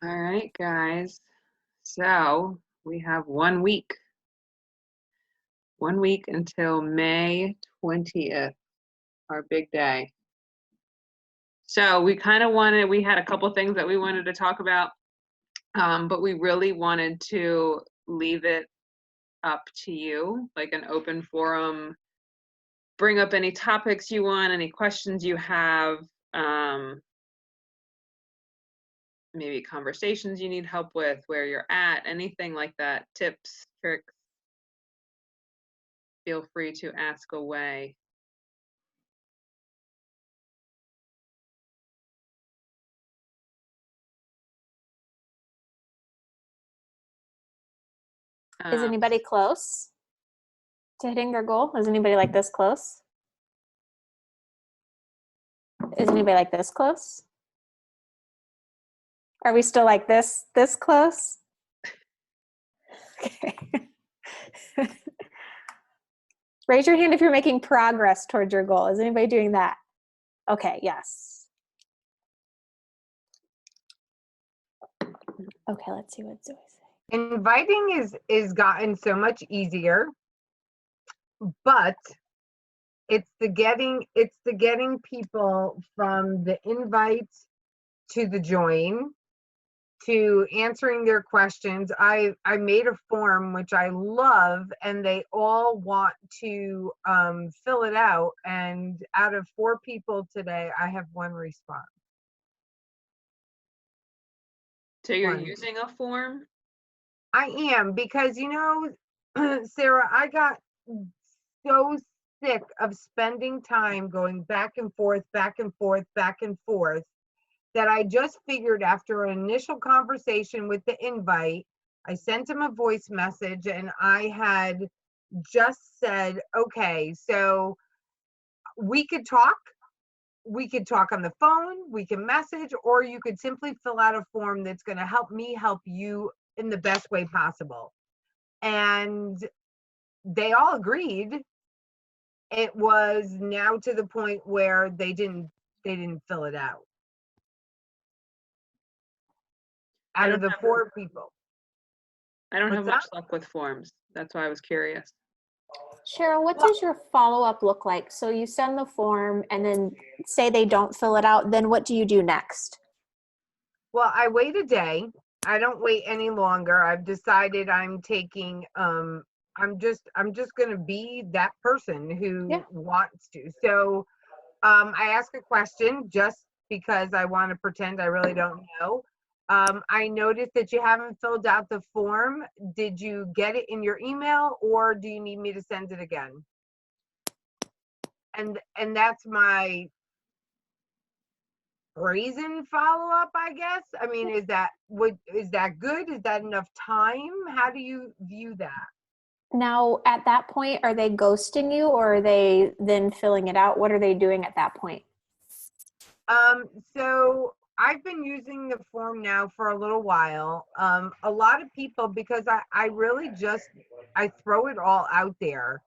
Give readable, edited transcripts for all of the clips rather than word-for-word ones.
All right, guys. So we have 1 week. 1 week until May 20th, our big day. So we had a couple things that we wanted to talk about, but we really wanted to leave it up to you, like an open forum. Bring up any topics you want, any questions you have, maybe conversations you need help with, where you're at, anything like that, tips, tricks. Feel free to ask away. Is anybody close to hitting their goal? Is anybody like this close? Is anybody like this close? Are we still like this close? Okay. Raise your hand if you're making progress towards your goal. Is anybody doing that? Okay, yes. Okay, let's see what Zoe says. Inviting is gotten so much easier, but it's the getting people from the invite to the join to answering their questions. I made a form which I love, and they all want to fill it out, and out of 4 people today I have 1 response. So you're using a form? I am, because Sarah, I got so sick of spending time going back and forth that I just figured, after an initial conversation with the invite, I sent him a voice message, and I had just said, okay, so we could talk on the phone, we can message, or you could simply fill out a form that's going to help me help you in the best way possible. And they all agreed. It was now to the point where they didn't fill it out of the 4 people. I don't have much luck with forms. That's why I was curious. Cheryl, what does your follow-up look like? So you send the form and then say they don't fill it out, then what do you do next? Well, I wait a day. I don't wait any longer. I've decided I'm taking I'm just going to be that person who wants to. So I ask a question just because I want to pretend I really don't know. I noticed that you haven't filled out the form. Did you get it in your email, or do you need me to send it again? And that's my brazen follow-up, I guess. I mean, is that good? Is that enough time? How do you view that? Now, at that point, are they ghosting you, or are they then filling it out? What are they doing at that point? So I've been using the form now for a little while. A lot of people, because I really I throw it all out there.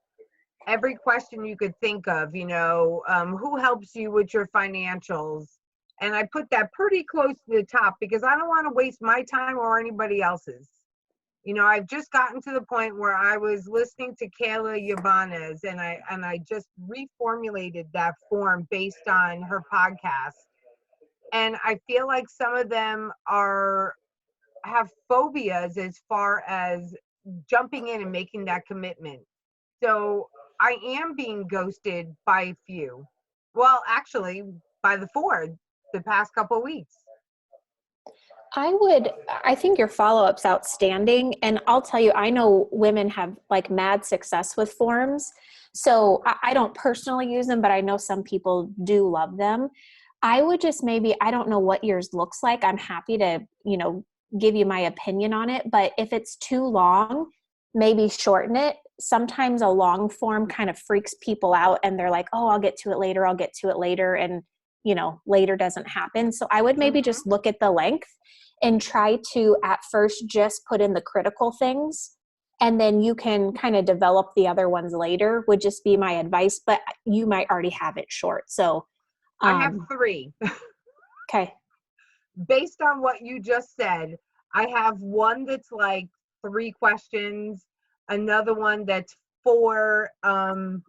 Every question you could think of, who helps you with your financials? And I put that pretty close to the top because I don't want to waste my time or anybody else's. I've just gotten to the point where I was listening to Kayla Yabanez, and I just reformulated that form based on her podcast. And I feel like some of them have phobias as far as jumping in and making that commitment. So I am being ghosted by a few. Well, actually, by the 4 the past couple of weeks. I think your follow-up's outstanding. And I'll tell you, I know women have like mad success with forms. So I don't personally use them, but I know some people do love them. I would just I don't know what yours looks like. I'm happy to, give you my opinion on it. But if it's too long, maybe shorten it. Sometimes a long form kind of freaks people out, and they're like, oh, I'll get to it later. And, later doesn't happen. So I would maybe just look at the length and try to, at first, just put in the critical things. And then you can kind of develop the other ones later, would just be my advice. But you might already have it short. So I have 3. Okay. based on what you just said, I have one that's like 3 questions, another one that's 4. Let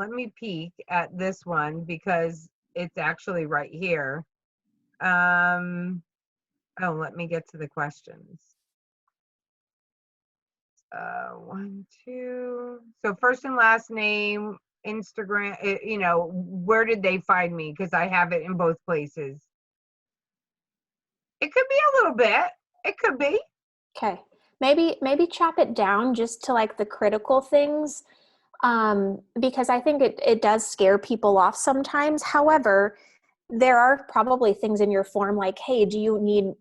me peek at this one because it's actually right here. Oh, let me get to the questions. 1, 2. So first and last name, Instagram, where did they find me? Because I have it in both places. It could be a little bit. It could be. Okay. Maybe chop it down just to like the critical things, because I think it does scare people off sometimes. However, there are probably things in your form like, hey, do you need,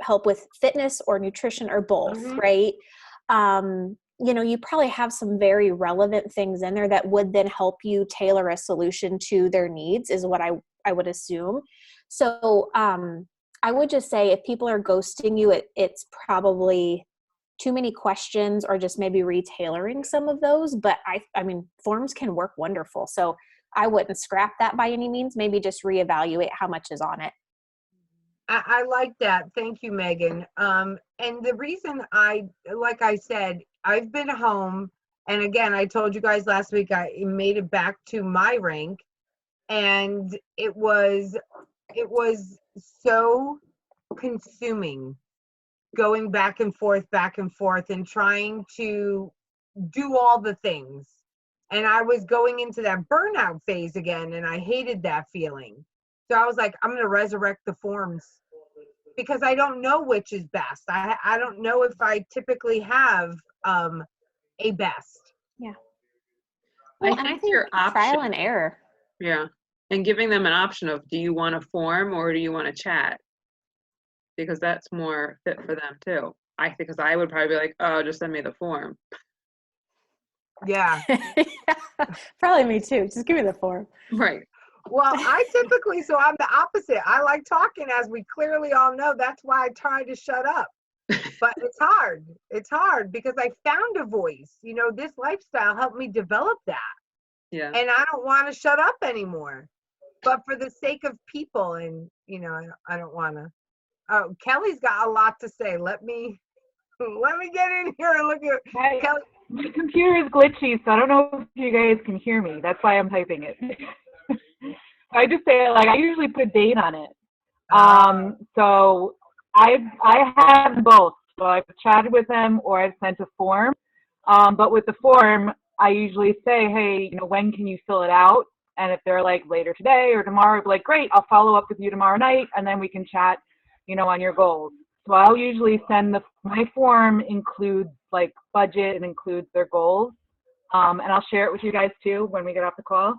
help with fitness or nutrition or both, Mhm. right? You probably have some very relevant things in there that would then help you tailor a solution to their needs, is what I would assume. So I would just say if people are ghosting you, it's probably too many questions or just maybe retailoring some of those. But I mean, forms can work wonderful. So I wouldn't scrap that by any means. Maybe just reevaluate how much is on it. I like that. Thank you, Megan. And the reason like I said, I've been home, and again, I told you guys last week I made it back to my rank, and it was so consuming, going back and forth, and trying to do all the things. And I was going into that burnout phase again, and I hated that feeling. So I was like, I'm going to resurrect the forms because I don't know which is best. I don't know if I typically have a best. Yeah. I Well, and think your trial option, and error. yeah, and giving them an option of, do you want a form or do you want to chat? Because that's more fit for them too. Because I would probably be like, oh, just send me the form. Yeah. Probably me too. Just give me the form. Right. Well, so I'm the opposite. I like talking, as we clearly all know. That's why I try to shut up. But it's hard. It's hard because I found a voice. This lifestyle helped me develop that. Yeah. And I don't want to shut up anymore. But for the sake of people, and I don't want to. Oh, Kelly's got a lot to say. Let me get in here and look at Kelly. My computer is glitchy, so I don't know if you guys can hear me. That's why I'm typing it. I just say, like, I usually put a date on it. So I have both. So I've chatted with them or I've sent a form. But with the form, I usually say, hey, when can you fill it out? And if they're like later today or tomorrow, I'll be like, great, I'll follow up with you tomorrow night, and then we can chat, on your goals. So I'll usually send my form includes like budget and includes their goals. And I'll share it with you guys too when we get off the call.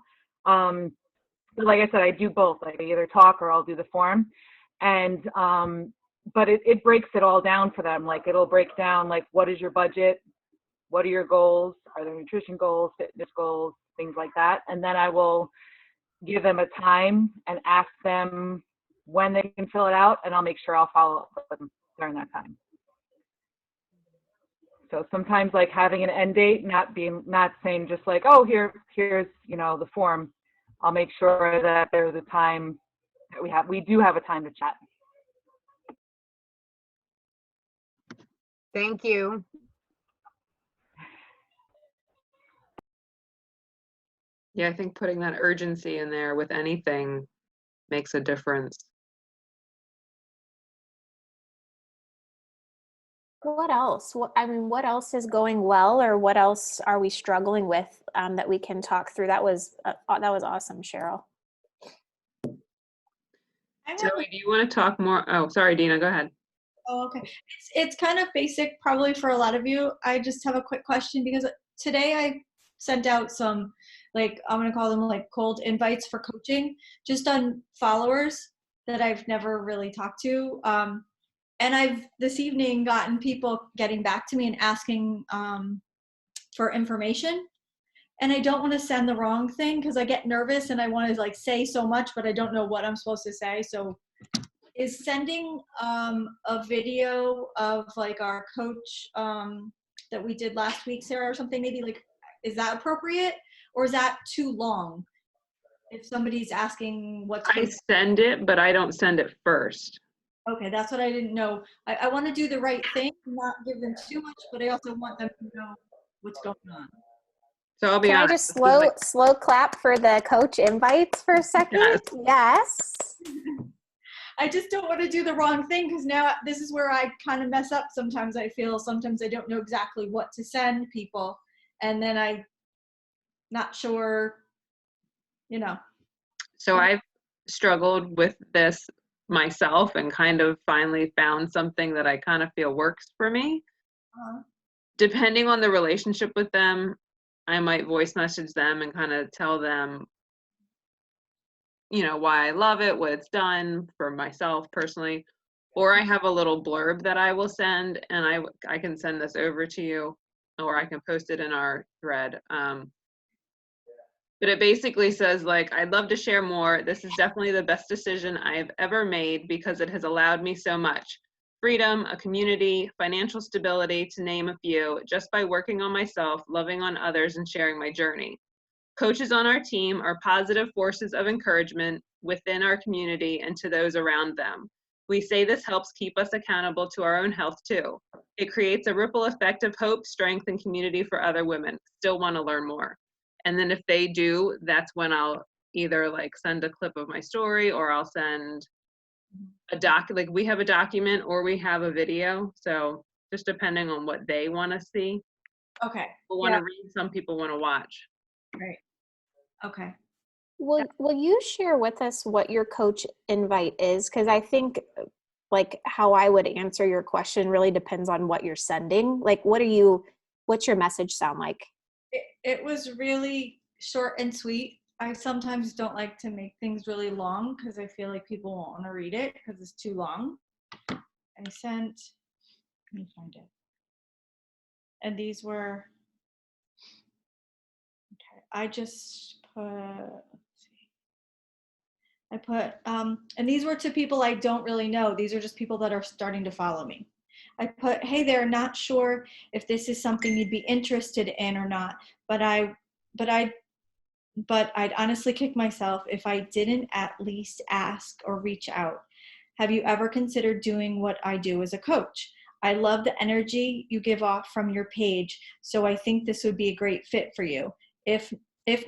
But like I said, I do both. Like I either talk or I'll do the form. And but it breaks it all down for them. Like it'll break down like, what is your budget? What are your goals? Are there nutrition goals, fitness goals, things like that? And then I will give them a time and ask them when they can fill it out, and I'll make sure I'll follow up with them during that time. So sometimes like having an end date, not saying just like, oh, here's the form. I'll make sure that there's a time that we do have a time to chat. Thank you. Yeah, I think putting that urgency in there with anything makes a difference. What else? What else is going well, or what else are we struggling with that we can talk through? That was awesome, Cheryl. Zoe, do you want to talk more? Oh, sorry, Dina, go ahead. Oh, okay. It's kind of basic probably for a lot of you. I just have a quick question because today I sent out some, like, I'm going to call them like cold invites for coaching, just on followers that I've never really talked to. And I've this evening gotten people getting back to me and asking for information. And I don't want to send the wrong thing because I get nervous and I want to like say so much, but I don't know what I'm supposed to say. So is sending a video of like our coach that we did last week, Sarah, or something, maybe like, is that appropriate or is that too long? if somebody's asking what's I send it, but I don't send it first. okay, that's what I didn't know. I want to do the right thing, not give them too much, but I also want them to know what's going on. So I'll be Can I honest. just this is like- slow clap for the coach invites for a second? Yes. Yes. I just don't want to do the wrong thing because now this is where I kind of mess up. Sometimes I feel, sometimes I don't know exactly what to send people. And then I'm not sure, you know. So I've struggled with this myself and kind of finally found something that I kind of feel works for me. Depending on the relationship with them, I might voice message them and kind of tell them, you know, why I love it, what it's done for myself personally. Or I have a little blurb that I will send, and I can send this over to you, or I can post it in our thread. But it basically says, like, I'd love to share more. This is definitely the best decision I've ever made because it has allowed me so much. Freedom, a community, financial stability, to name a few, just by working on myself, loving on others, and sharing my journey. Coaches on our team are positive forces of encouragement within our community and to those around them. We say this helps keep us accountable to our own health too. It creates a ripple effect of hope, strength, and community for other women. Still want to learn more. And then if they do, that's when I'll either like send a clip of my story, or I'll send a like we have a document or we have a video. So just depending on what they want to see. Okay. People want to read, some people want to watch. Right. Okay. Will you share with us what your coach invite is? Because I think like how I would answer your question really depends on what you're sending. Like, what's your message sound like? It was really short and sweet. I sometimes don't like to make things really long because I feel like people won't want to read it because it's too long. I sent, let me find it. And these were, okay, I just put, let's see. I put, and these were to people I don't really know. These are just people that are starting to follow me. I put, hey there, not sure if this is something you'd be interested in or not, but I'd honestly kick myself if I didn't at least ask or reach out. Have you ever considered doing what I do as a coach? I love the energy you give off from your page, so I think this would be a great fit for you. If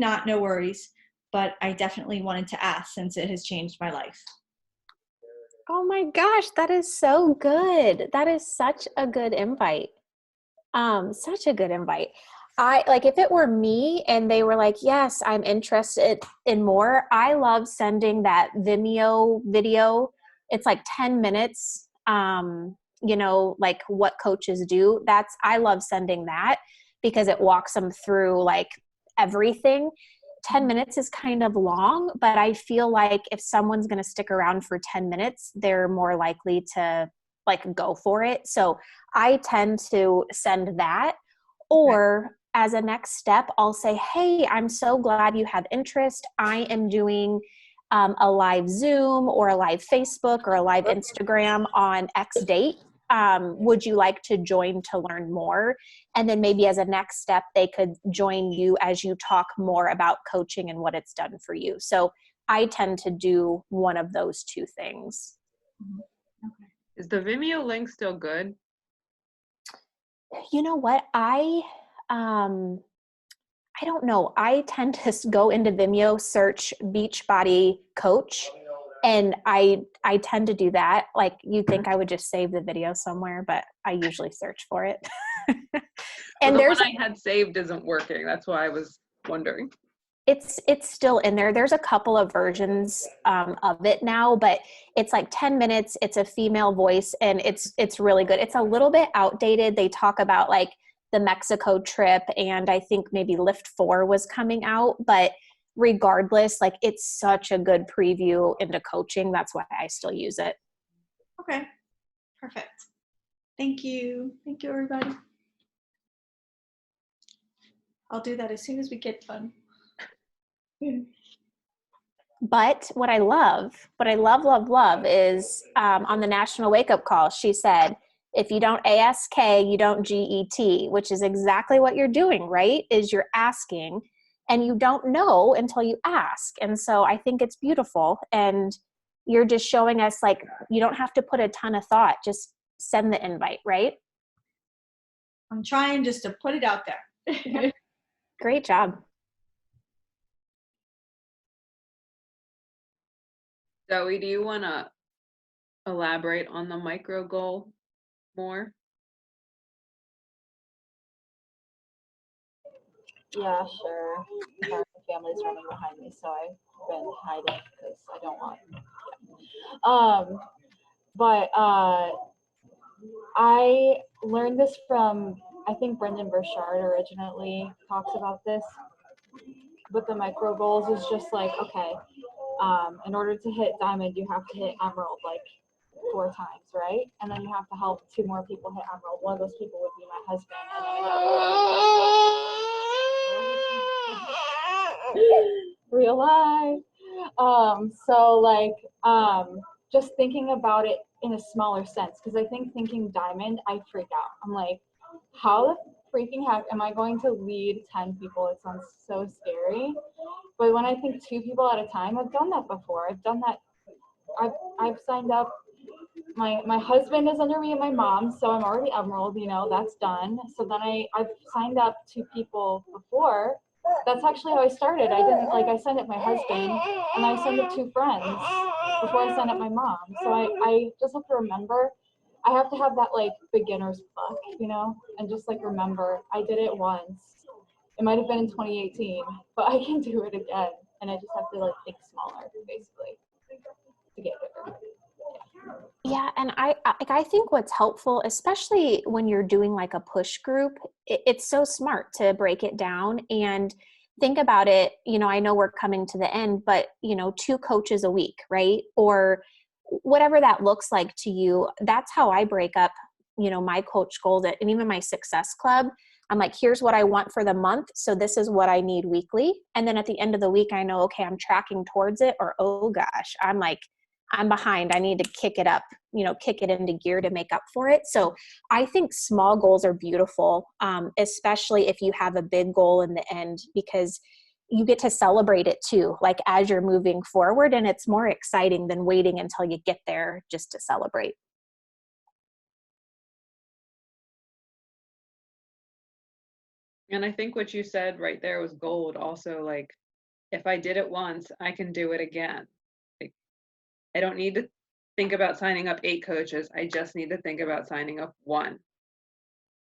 not, no worries, but I definitely wanted to ask since it has changed my life. Oh my gosh, that is so good. That is such a good invite. Such a good invite. I like if it were me and they were like, yes, I'm interested in more. I love sending that Vimeo video. It's like 10 minutes. You know, like what coaches do. I love sending that because it walks them through like everything. 10 minutes is kind of long, but I feel like if someone's going to stick around for 10 minutes, they're more likely to like go for it. So I tend to send that, or as a next step, I'll say, hey, I'm so glad you have interest. I am doing a live Zoom or a live Facebook or a live Instagram on X date. Would you like to join to learn more? And then maybe as a next step, they could join you as you talk more about coaching and what it's done for you. So I tend to do one of those two things. Okay. Is the Vimeo link still good? You know what? I don't know. I tend to go into Vimeo, search Beachbody Coach, and I tend to do that. Like you'd think I would just save the video somewhere, but I usually search for it. And Well, the there's one I had saved isn't working. That's why I was wondering. it's still in there. There's a couple of versions of it now, but it's like 10 minutes. It's a female voice, and it's really good. It's a little bit outdated. They talk about like the Mexico trip, and I think maybe Lift 4 was coming out, but regardless, like it's such a good preview into coaching. That's why I still use it. Okay. Perfect. Thank you. Thank you, everybody. I'll do that as soon as we get done. But what I love is on the National Wake Up Call, she said, if you don't ASK, you don't GET, which is exactly what you're doing, right? Is you're asking. and you don't know until you ask. And so I think it's beautiful, and you're just showing us like you don't have to put a ton of thought, just send the invite, right? I'm trying just to put it out there. Great job. Zoe, do you want to elaborate on the micro goal more? Yeah, sure. Sorry, my family's running behind me, so I've been hiding because I don't want. But I learned this from, I think Brendan Burchard originally talks about this. But the micro goals is just like, okay, in order to hit diamond, you have to hit emerald like 4 times, right? And then you have to help 2 more people hit emerald. One of those people would be my husband, and then real life. So like, just thinking about it in a smaller sense, because I think thinking diamond, I freak out. I'm like, how the freaking heck am I going to lead 10 people? It sounds so scary. But when I think 2 people at a time, I've done that before. I've done that. I've signed up. My husband is under me and my mom, so I'm already emerald, you know, that's done. So then I've signed up 2 people before. That's actually how I started. I didn't, like, I signed up my husband and I signed up 2 friends before I signed up my mom. So I just have to remember, I have to have that like beginner's pluck, you know, and just like remember I did it once. It might have been in 2018, but I can do it again. And I just have to like think smaller, basically, to get bigger. Yeah, and I think what's helpful, especially when you're doing like a push group, it's so smart to break it down and think about it. You know, I know we're coming to the end, but you know, 2 coaches a week, right? Or whatever that looks like to you. That's how I break up, you know, my coach goals and even my success club. I'm like, here's what I want for the month. So this is what I need weekly. And then at the end of the week, I know, okay, I'm tracking towards it, or, oh gosh, I'm behind. I need to kick it up, you know, kick it into gear to make up for it. So I think small goals are beautiful, especially if you have a big goal in the end, because you get to celebrate it too, like as you're moving forward, and it's more exciting than waiting until you get there just to celebrate. And I think what you said right there was gold also. Like, if I did it once, I can do it again. Like, I don't need to think about signing up 8 coaches. I just need to think about signing up 1.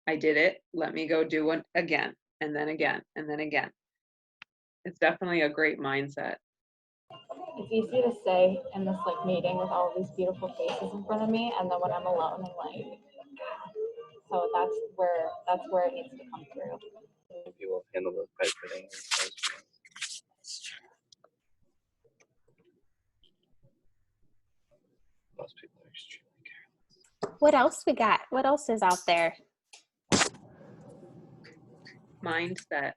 I did it. Let me go do it again, and then again, and then again. It's definitely a great mindset. It's easy to say in this like meeting with all these beautiful faces in front of me, and then when I'm alone, I'm like, so that's where it needs to come through. People handle those types of things. Most people are extremely careless. What else we got? What else is out there? Mindset.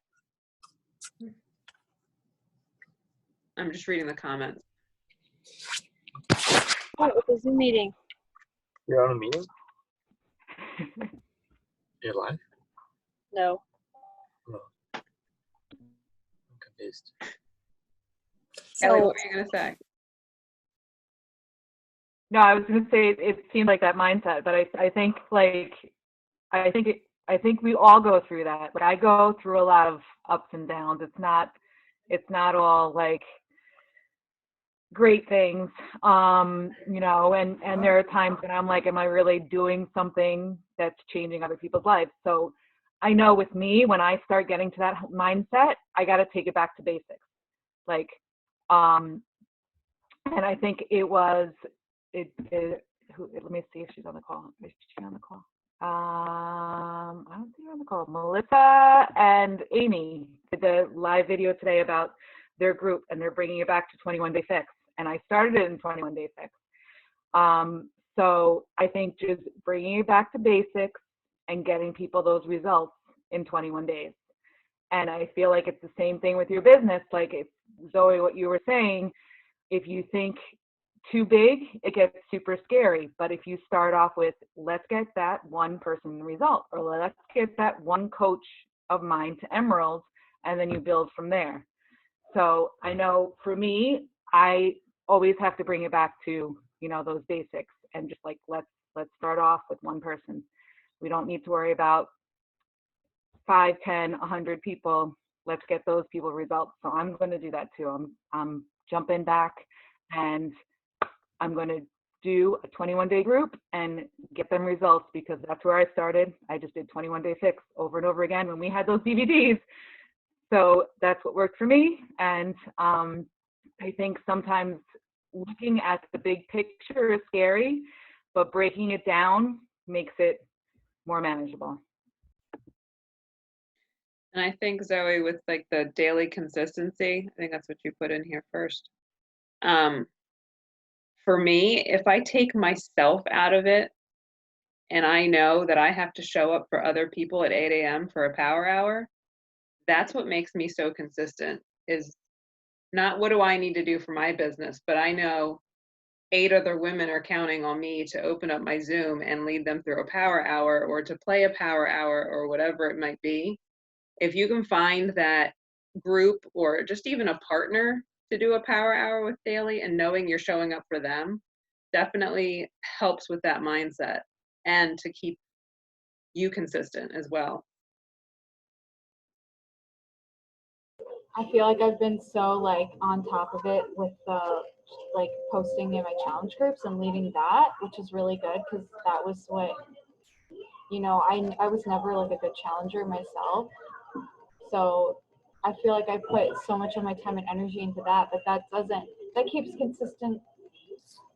I'm just reading the comments. What with the Zoom meeting? You're on a meeting? You're live? No. Oh. I'm confused. Kelly, So what were you gonna say? No, I was going to say it seemed like that mindset, but I think we all go through that. Like I go through a lot of ups and downs. It's not all like great things, you know, and there are times when I'm like, am I really doing something that's changing other people's lives? So I know with me, when I start getting to that mindset, I got to take it back to basics. Like, and I think let me see if she's on the call. Is she on the call? I don't see her on the call. Melissa and Amy did the live video today about their group, and they're bringing it back to 21 Day Fix. And I started it in 21 Day Fix. So I think just bringing it back to basics and getting people those results in 21 days. And I feel like it's the same thing with your business. Like if Zoe, what you were saying, if you think too big, it gets super scary. But if you start off with, let's get that 1 person result, or let's get that 1 coach of mine to emerald, and then you build from there. So I know for me, I always have to bring it back to, you know, those basics and just like, let's start off with one person. We don't need to worry about 5, 10, 100 people. Let's get those people results. So I'm going to do that too. I'm jumping back, and I'm going to do a 21-day group and get them results, because that's where I started. I just did 21-day fix over and over again when we had those DVDs. So that's what worked for me. And I think sometimes looking at the big picture is scary, but breaking it down makes it more manageable. And I think, Zoe, with like the daily consistency, I think that's what you put in here first. For me, if I take myself out of it and I know that I have to show up for other people at 8 a.m. for a power hour, that's what makes me so consistent, is not what do I need to do for my business, but I know 8 other women are counting on me to open up my Zoom and lead them through a power hour or to play a power hour or whatever it might be. If you can find that group or just even a partner to do a power hour with daily, and knowing you're showing up for them, definitely helps with that mindset and to keep you consistent as well. I feel like I've been so like on top of it with the like posting in my challenge groups and leading that, which is really good, because that was what, you know, I was never like a good challenger myself. So I feel like I put so much of my time and energy into that, but that keeps consistent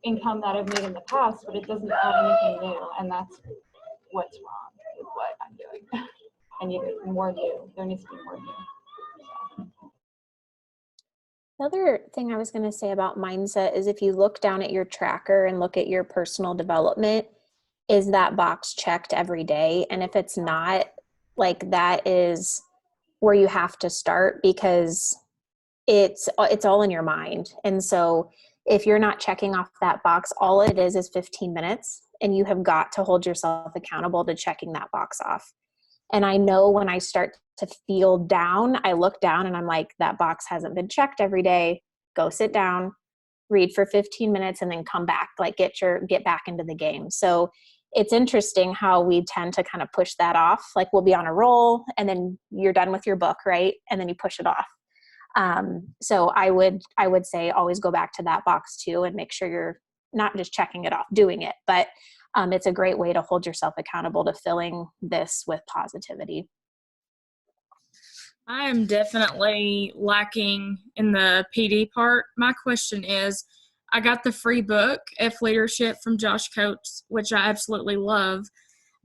income that I've made in the past, but it doesn't add anything new. And that's what's wrong with what I'm doing. I need more new. There needs to be more new. The other thing I was going to say about mindset is if you look down at your tracker and look at your personal development, is that box checked every day? And if it's not, like, that is where you have to start, because it's all in your mind. And so if you're not checking off that box, all it is 15 minutes, and you have got to hold yourself accountable to checking that box off. And I know when I start to feel down, I look down and I'm like, that box hasn't been checked every day. Go sit down, read for 15 minutes, and then come back, like get back into the game. So it's interesting how we tend to kind of push that off. Like, we'll be on a roll and then you're done with your book, right? And then you push it off. So I would say always go back to that box too, and make sure you're not just checking it off, doing it, but it's a great way to hold yourself accountable to filling this with positivity. I am definitely lacking in the PD part. My question is, I got the free book, F Leadership from Josh Coates, which I absolutely love.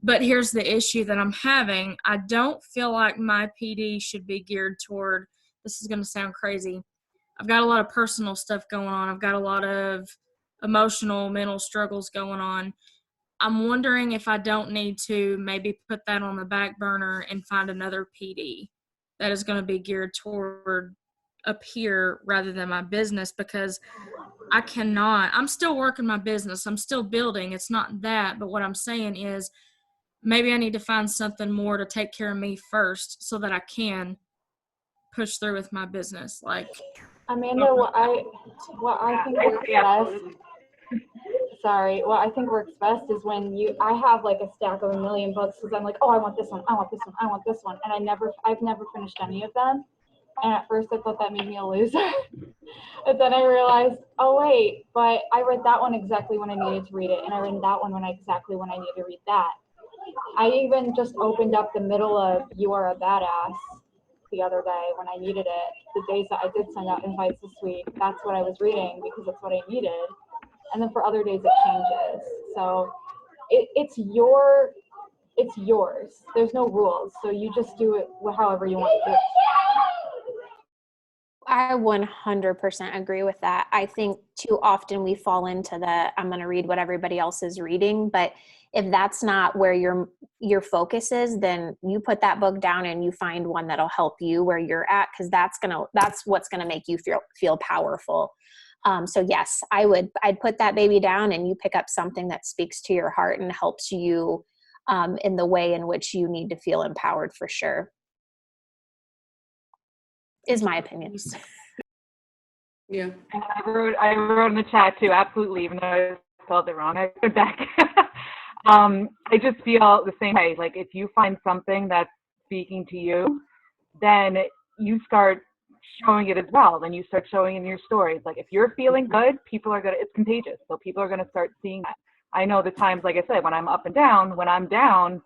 But here's the issue that I'm having. I don't feel like my PD should be geared toward, this is going to sound crazy, I've got a lot of personal stuff going on. I've got a lot of emotional, mental struggles going on. I'm wondering if I don't need to maybe put that on the back burner and find another PD that is going to be geared toward up here rather than my business, because I'm still working my business. I'm still building. It's not that, but what I'm saying is maybe I need to find something more to take care of me first so that I can push through with my business. Like, Amanda, what I think works best. Sorry, what I think works best is when I have like a stack of 1 million books, because I'm like, oh, I want this one, I want this one, I want this one, and I've never finished any of them. And at first I thought that made me a loser. But then I realized, oh wait, but I read that one exactly when I needed to read it, and I read that one exactly when I needed to read that. I even just opened up the middle of You Are a Badass the other day when I needed it. The days that I did send out invites this week, that's what I was reading because that's what I needed. And then for other days it changes. So it's yours. There's no rules. So you just do it however you want to do it. I 100% agree with that. I think too often we fall into I'm going to read what everybody else is reading, but if that's not where your focus is, then you put that book down and you find one that'll help you where you're at, because that's what's going to make you feel powerful. So yes, I'd put that baby down and you pick up something that speaks to your heart and helps you in the way in which you need to feel empowered, for sure. is my opinion. Yeah. And I wrote in the chat too, absolutely, even though I spelled it wrong. I wrote back. I just feel the same way. Like if you find something that's speaking to you, then you start showing it as well. Then you start showing in your stories. Like if you're feeling good, people are it's contagious. So people are going to start seeing that. I know the times, like I said, when I'm up and down, when I'm down,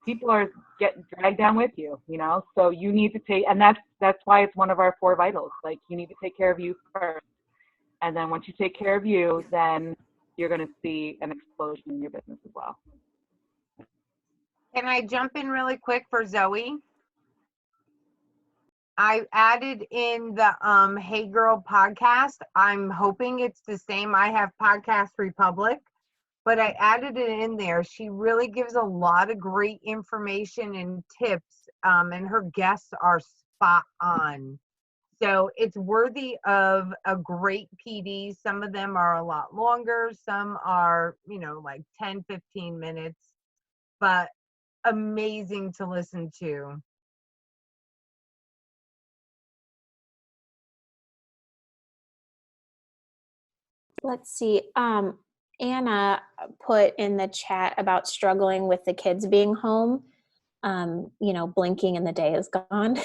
people are getting dragged down with you, you know? So you need to take, and that's why it's one of our 4 vitals. Like you need to take care of you first. And then once you take care of you, then you're going to see an explosion in your business as well. Can I jump in really quick for Zoe? I added in the Hey Girl podcast. I'm hoping it's the same. I have Podcast Republic, but I added it in there. She really gives a lot of great information and tips, and her guests are spot on. So it's worthy of a great PD. Some of them are a lot longer. Some are, you know, like 10, 15 minutes, but amazing to listen to. Let's see. Anna put in the chat about struggling with the kids being home. You know, blinking and the day is gone.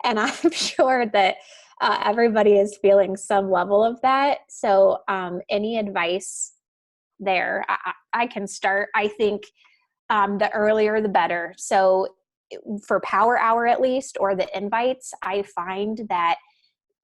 And I'm sure that everybody is feeling some level of that. So any advice there? I can start. I think the earlier the better. So for Power Hour at least, or the invites, I find that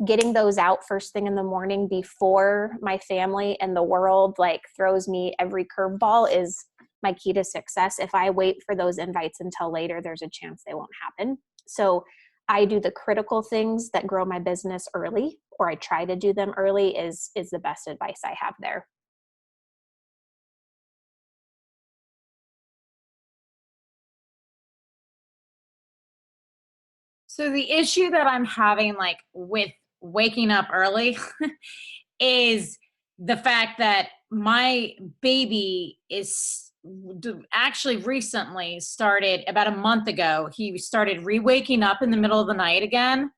getting those out first thing in the morning before my family and the world like throws me every curveball is my key to success. If I wait for those invites until later, there's a chance they won't happen. So I do the critical things that grow my business early, or I try to do them early is the best advice I have there. So the issue that I'm having like with waking up early is the fact that my baby is actually recently started about a month ago. He started re-waking up in the middle of the night again.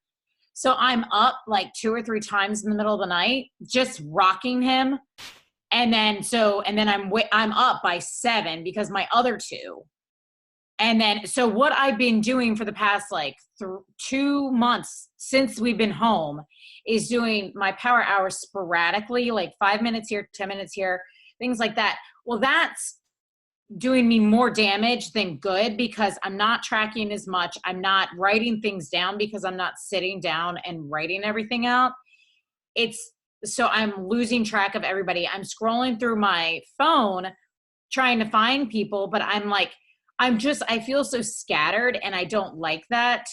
So I'm up like 2 or 3 times in the middle of the night, just rocking him. And then I'm up by 7 because my other 2. And then, so what I've been doing for the past like 2 months since we've been home is doing my Power Hours sporadically, like 5 minutes here, 10 minutes here, things like that. Well, that's doing me more damage than good because I'm not tracking as much. I'm not writing things down because I'm not sitting down and writing everything out. So I'm losing track of everybody. I'm scrolling through my phone trying to find people, but I feel so scattered and I don't like that.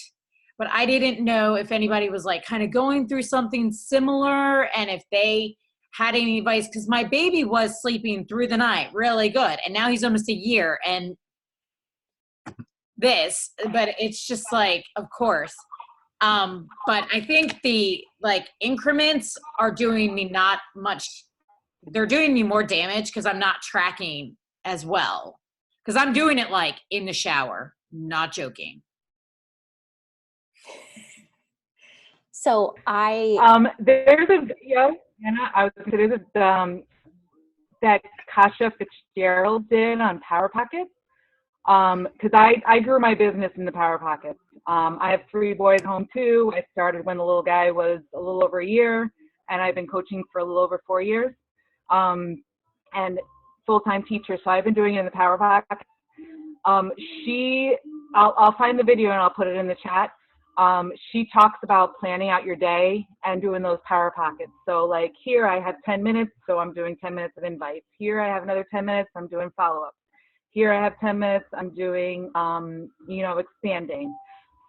But I didn't know if anybody was like kind of going through something similar and if they had any advice, because my baby was sleeping through the night really good. And now he's almost a year and but it's just like, of course. But I think the like increments are doing me not much. They're doing me more damage because I'm not tracking as well. Because I'm doing it like in the shower, not joking. So there's a video, Anna, I was going to say there's that Kasha Fitzgerald did on Power Pockets. Because I grew my business in the Power Pockets. I have 3 boys home too. I started when the little guy was a little over a year, and I've been coaching for a little over 4 years. And full-time teacher, so I've been doing it in the Power Pockets. I'll find the video and I'll put it in the chat. She talks about planning out your day and doing those Power Pockets. So like here I have 10 minutes, so I'm doing 10 minutes of invites. Here I have another 10 minutes, I'm doing follow-up. Here I have 10 minutes, I'm doing, expanding.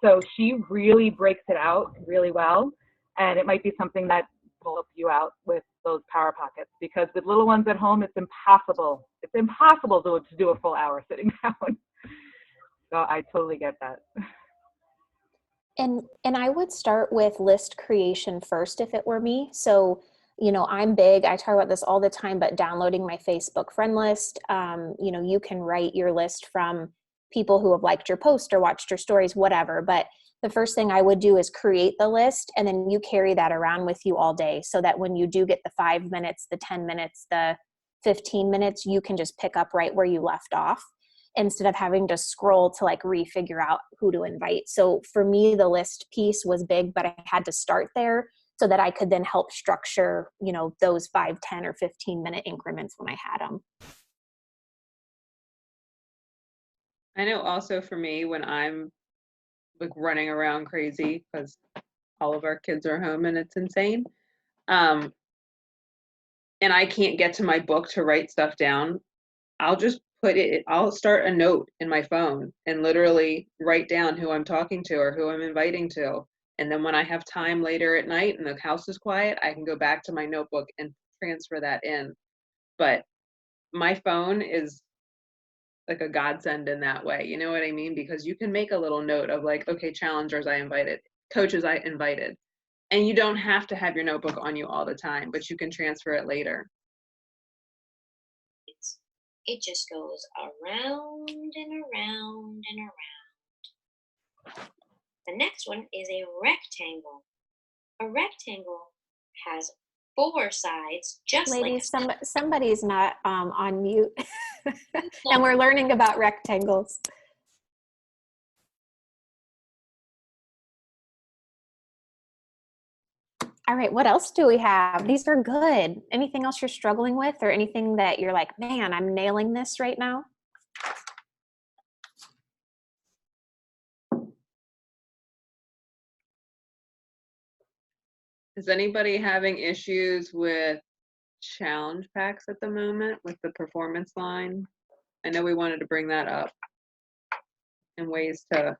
So she really breaks it out really well. And it might be something that will help you out with those Power Pockets, because with little ones at home, it's impossible. It's impossible to do a full hour sitting down. So I totally get that. And I would start with list creation first if it were me. So, I'm big, I talk about this all the time, but downloading my Facebook friend list, you can write your list from people who have liked your post or watched your stories, whatever. But the first thing I would do is create the list, and then you carry that around with you all day so that when you do get the 5 minutes, the 10 minutes, the 15 minutes, you can just pick up right where you left off instead of having to scroll to like refigure out who to invite. So for me, the list piece was big, but I had to start there so that I could then help structure, you know, those 5, 10, or 15-minute increments when I had them. I know also for me, when I'm like running around crazy because all of our kids are home and it's insane, and I can't get to my book to write stuff down, I'll start a note in my phone and literally write down who I'm talking to or who I'm inviting to. And then when I have time later at night and the house is quiet, I can go back to my notebook and transfer that in. But my phone is like a godsend in that way. You know what I mean? Because you can make a little note of like, okay, challengers I invited, coaches I invited. And you don't have to have your notebook on you all the time, but you can transfer it later. It just goes around and around and around. The next one is a rectangle. A rectangle has 4 sides, just Ladies, like somebody's not on mute. And we're learning about rectangles. All right, what else do we have? These are good. Anything else you're struggling with, or anything that you're like, man, I'm nailing this right now? Is anybody having issues with challenge packs at the moment with the performance line? I know we wanted to bring that up and ways to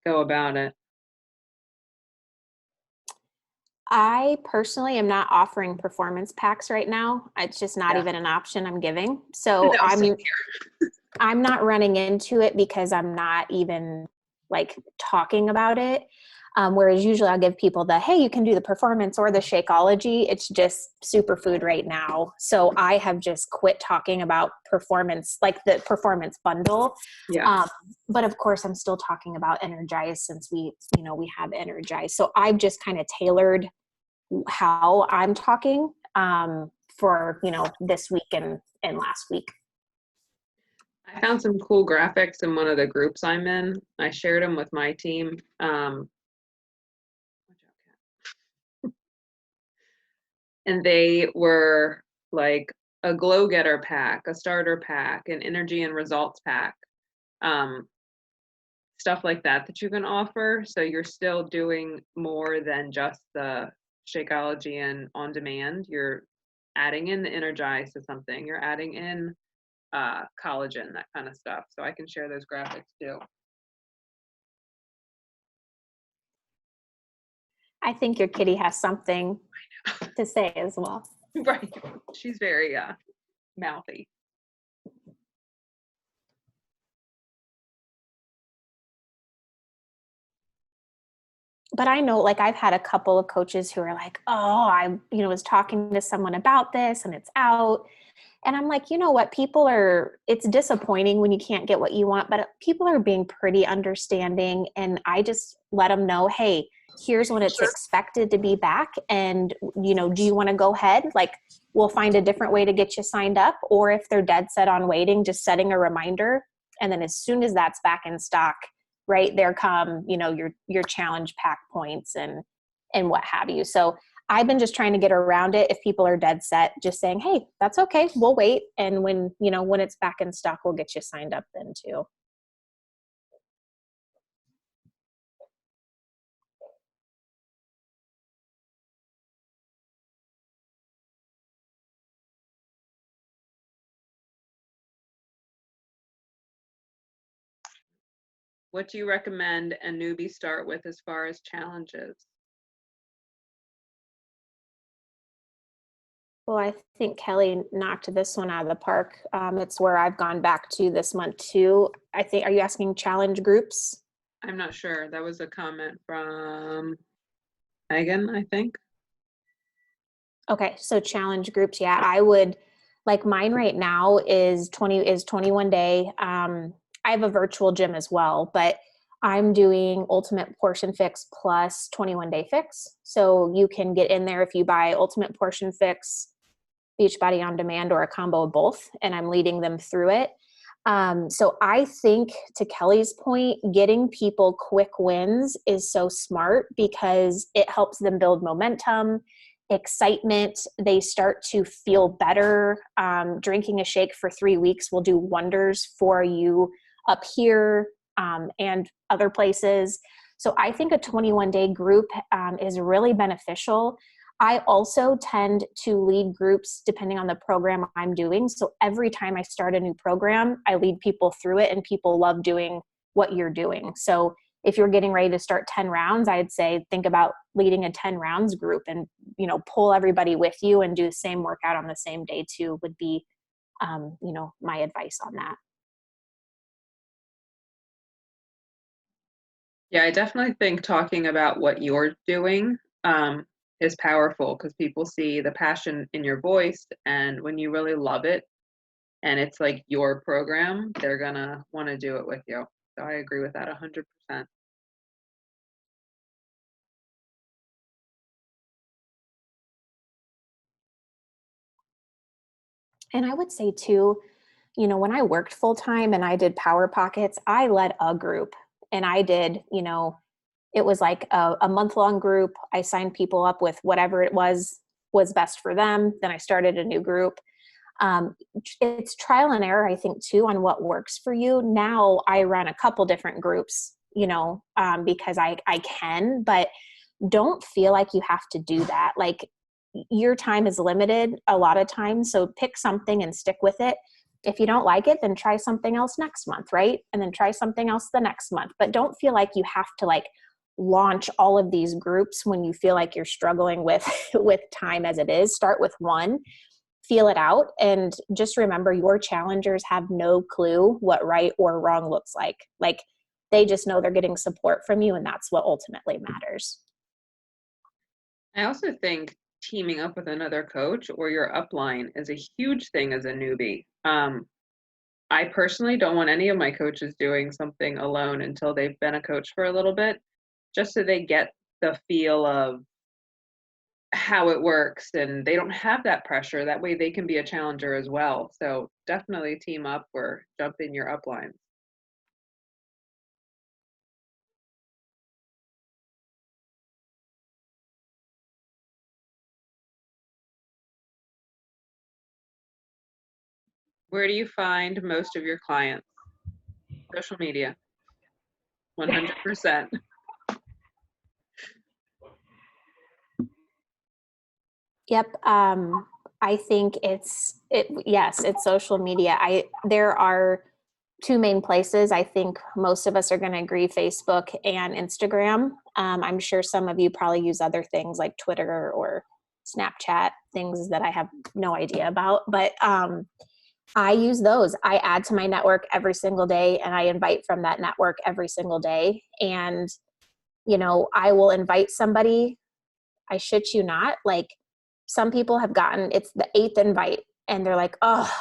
go about it. I personally am not offering performance packs right now. It's just not even an option I'm giving. So No, I'm not running into it because I'm not even like talking about it. Whereas usually I'll give people the, hey, you can do the performance or the Shakeology. It's just superfood right now. So I have just quit talking about performance, like the performance bundle. Yeah. But of course I'm still talking about Energize since we have Energize. So I've just kind of tailored how I'm talking for, this week and last week. I found some cool graphics in one of the groups I'm in. I shared them with my team. And they were like a glow getter pack, a starter pack, an energy and results pack, stuff like that you can offer. So you're still doing more than just the Shakeology and on demand. You're adding in the Energize to something. You're adding in collagen, that kind of stuff. So I can share those graphics too. I think your kitty has something to say as well. Right. She's very mouthy. But I know, like, I've had a couple of coaches who are like, oh, I, was talking to someone about this and it's out. And I'm like, you know what? It's disappointing when you can't get what you want, but people are being pretty understanding. And I just let them know, hey, here's when it's expected to be back. And, do you want to go ahead? Like, we'll find a different way to get you signed up. Or if they're dead set on waiting, just setting a reminder. And then as soon as that's back in stock, right, there come, your challenge pack points and what have you. So I've been just trying to get around it. If people are dead set, just saying, hey, that's okay, we'll wait. And when it's back in stock, we'll get you signed up then too. What do you recommend a newbie start with as far as challenges? Well, I think Kelly knocked this one out of the park. It's where I've gone back to this month too. I think, are you asking challenge groups? I'm not sure. That was a comment from Megan, I think. Okay, so challenge groups. Yeah, I would, like, mine right now is 21 day. I have a virtual gym as well, but I'm doing Ultimate Portion Fix plus 21 Day Fix. So you can get in there if you buy Ultimate Portion Fix, Beachbody On Demand, or a combo of both, and I'm leading them through it. So I think, to Kelly's point, getting people quick wins is so smart because it helps them build momentum, excitement. They start to feel better. Drinking a shake for 3 weeks will do wonders for you up here and other places. So I think a 21-day group is really beneficial. I also tend to lead groups depending on the program I'm doing. So every time I start a new program, I lead people through it, and people love doing what you're doing. So if you're getting ready to start 10 rounds, I'd say think about leading a 10 rounds group and, pull everybody with you and do the same workout on the same day too, would be, my advice on that. Yeah, I definitely think talking about what you're doing is powerful because people see the passion in your voice, and when you really love it and it's like your program, they're gonna want to do it with you. So I agree with that 100%. And I would say too, when I worked full time and I did Power Pockets, I led a group, and I did, it was like a month-long group. I signed people up with whatever it was best for them. Then I started a new group. It's trial and error, I think, too, on what works for you. Now I run a couple different groups, because I can, but don't feel like you have to do that. Like, your time is limited a lot of times. So pick something and stick with it. If you don't like it, then try something else next month, right? And then try something else the next month. But don't feel like you have to launch all of these groups when you feel like you're struggling with time as it is. Start with one, feel it out, and just remember your challengers have no clue what right or wrong looks like. They just know they're getting support from you, and that's what ultimately matters. I also think teaming up with another coach or your upline is a huge thing as a newbie. I personally don't want any of my coaches doing something alone until they've been a coach for a little bit, just so they get the feel of how it works and they don't have that pressure. That way they can be a challenger as well. So definitely team up or jump in your uplines. Where do you find most of your clients? Social media. 100%. Yep. I think it's social media. There are two main places. I think most of us are going to agree: Facebook and Instagram. I'm sure some of you probably use other things like Twitter or Snapchat, things that I have no idea about, but I use those. I add to my network every single day, and I invite from that network every single day. And, I will invite somebody. I shit you not. Some people have gotten, it's the 8th invite, and they're like, oh,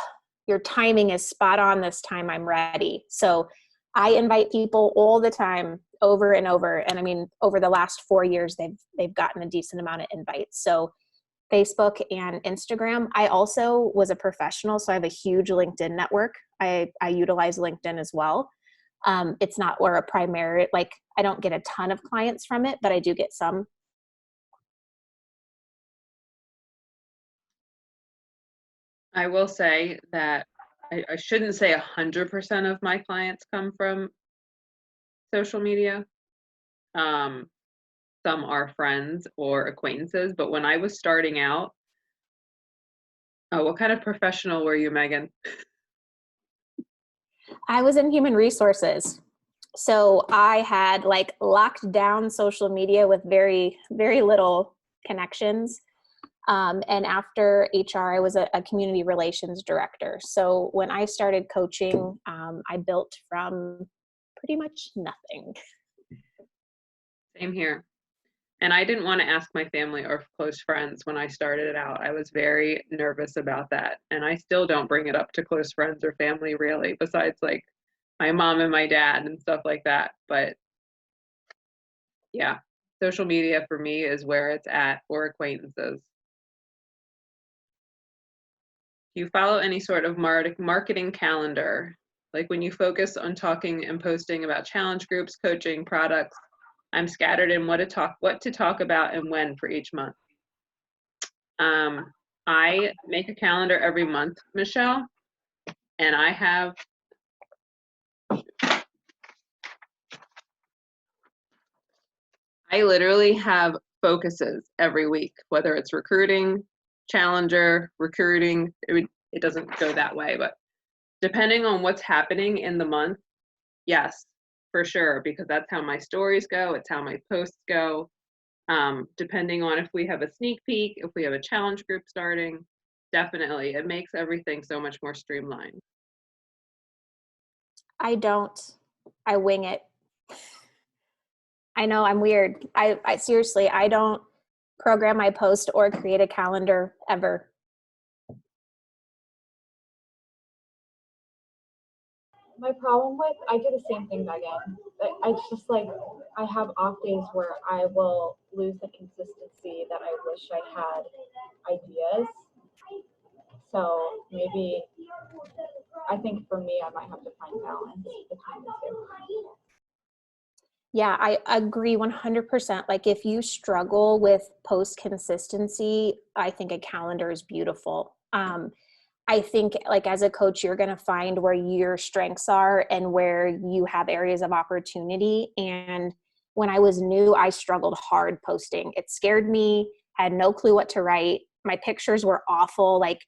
your timing is spot on this time. I'm ready. So I invite people all the time, over and over. And I mean, over the last 4 years, they've gotten a decent amount of invites. So Facebook and Instagram. I also was a professional, so I have a huge LinkedIn network. I utilize LinkedIn as well. It's not where a primary, I don't get a ton of clients from it, but I do get some. I will say that I shouldn't say 100% of my clients come from social media. Some are friends or acquaintances, but when I was starting out, what kind of professional were you, Megan? I was in human resources. So I had locked down social media with very, very little connections. And after HR, I was a community relations director. So when I started coaching, I built from pretty much nothing. Same here. And I didn't want to ask my family or close friends when I started it out. I was very nervous about that. And I still don't bring it up to close friends or family, really, besides my mom and my dad and stuff like that. But Yeah, social media for me is where it's at, or acquaintances. Do you follow any sort of marketing calendar? Like when you focus on talking and posting about challenge groups, coaching, products, I'm scattered in what to talk about and when for each month. I make a calendar every month, Michelle, and I literally have focuses every week, whether it's recruiting, challenger, recruiting. It doesn't go that way, but depending on what's happening in the month, yes, for sure, because that's how my stories go. It's how my posts go. Depending on if we have a sneak peek, if we have a challenge group starting, definitely. It makes everything so much more streamlined. I don't. I wing it. I know I'm weird. I seriously, I don't program my post or create a calendar ever. My problem with, I do the same thing, Megan. It's just like, I have off days where I will lose the consistency that I wish I had ideas. So maybe, I think for me, I might have to find balance between the two. Yeah, I agree 100%. Like if you struggle with post consistency, I think a calendar is beautiful. I think like as a coach, you're going to find where your strengths are and where you have areas of opportunity. And when I was new, I struggled hard posting. It scared me, had no clue what to write. My pictures were awful. Like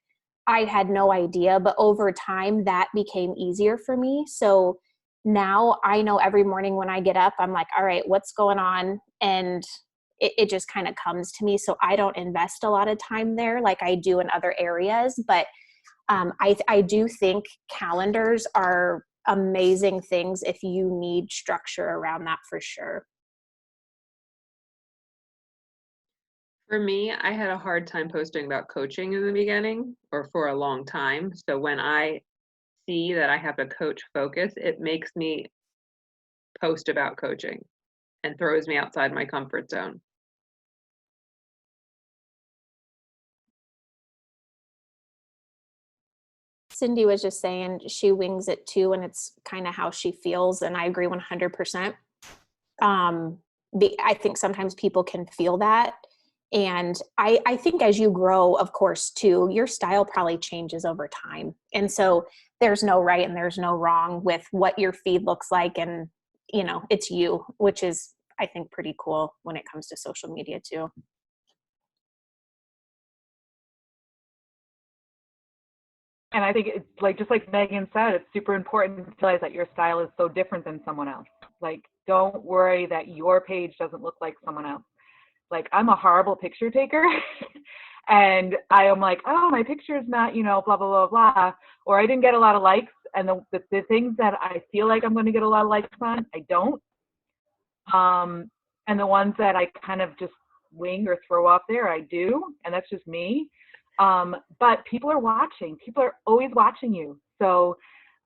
I had no idea, but over time that became easier for me. So now I know every morning when I get up, I'm like, all right, what's going on? And it just kind of comes to me. So I don't invest a lot of time there like I do in other areas, but I do think calendars are amazing things if you need structure around that for sure. For me, I had a hard time posting about coaching in the beginning or for a long time. So when I see that I have a coach focus, it makes me post about coaching and throws me outside my comfort zone. Cindy was just saying she wings it too, and it's kind of how she feels, and I agree 100%. I think sometimes people can feel that, and I think as you grow, of course, too, your style probably changes over time, and so there's no right and there's no wrong with what your feed looks like, and it's you, which is I think pretty cool when it comes to social media too. And I think it's like, just like Megan said, it's super important to realize that your style is so different than someone else. Like, don't worry that your page doesn't look like someone else. Like, I'm a horrible picture taker. And I am like, oh, my picture is not, blah, blah, blah, blah. Or I didn't get a lot of likes. And the things that I feel like I'm going to get a lot of likes on, I don't. And the ones that I kind of just wing or throw up there, I do. And that's just me. But people are watching. People are always watching you. So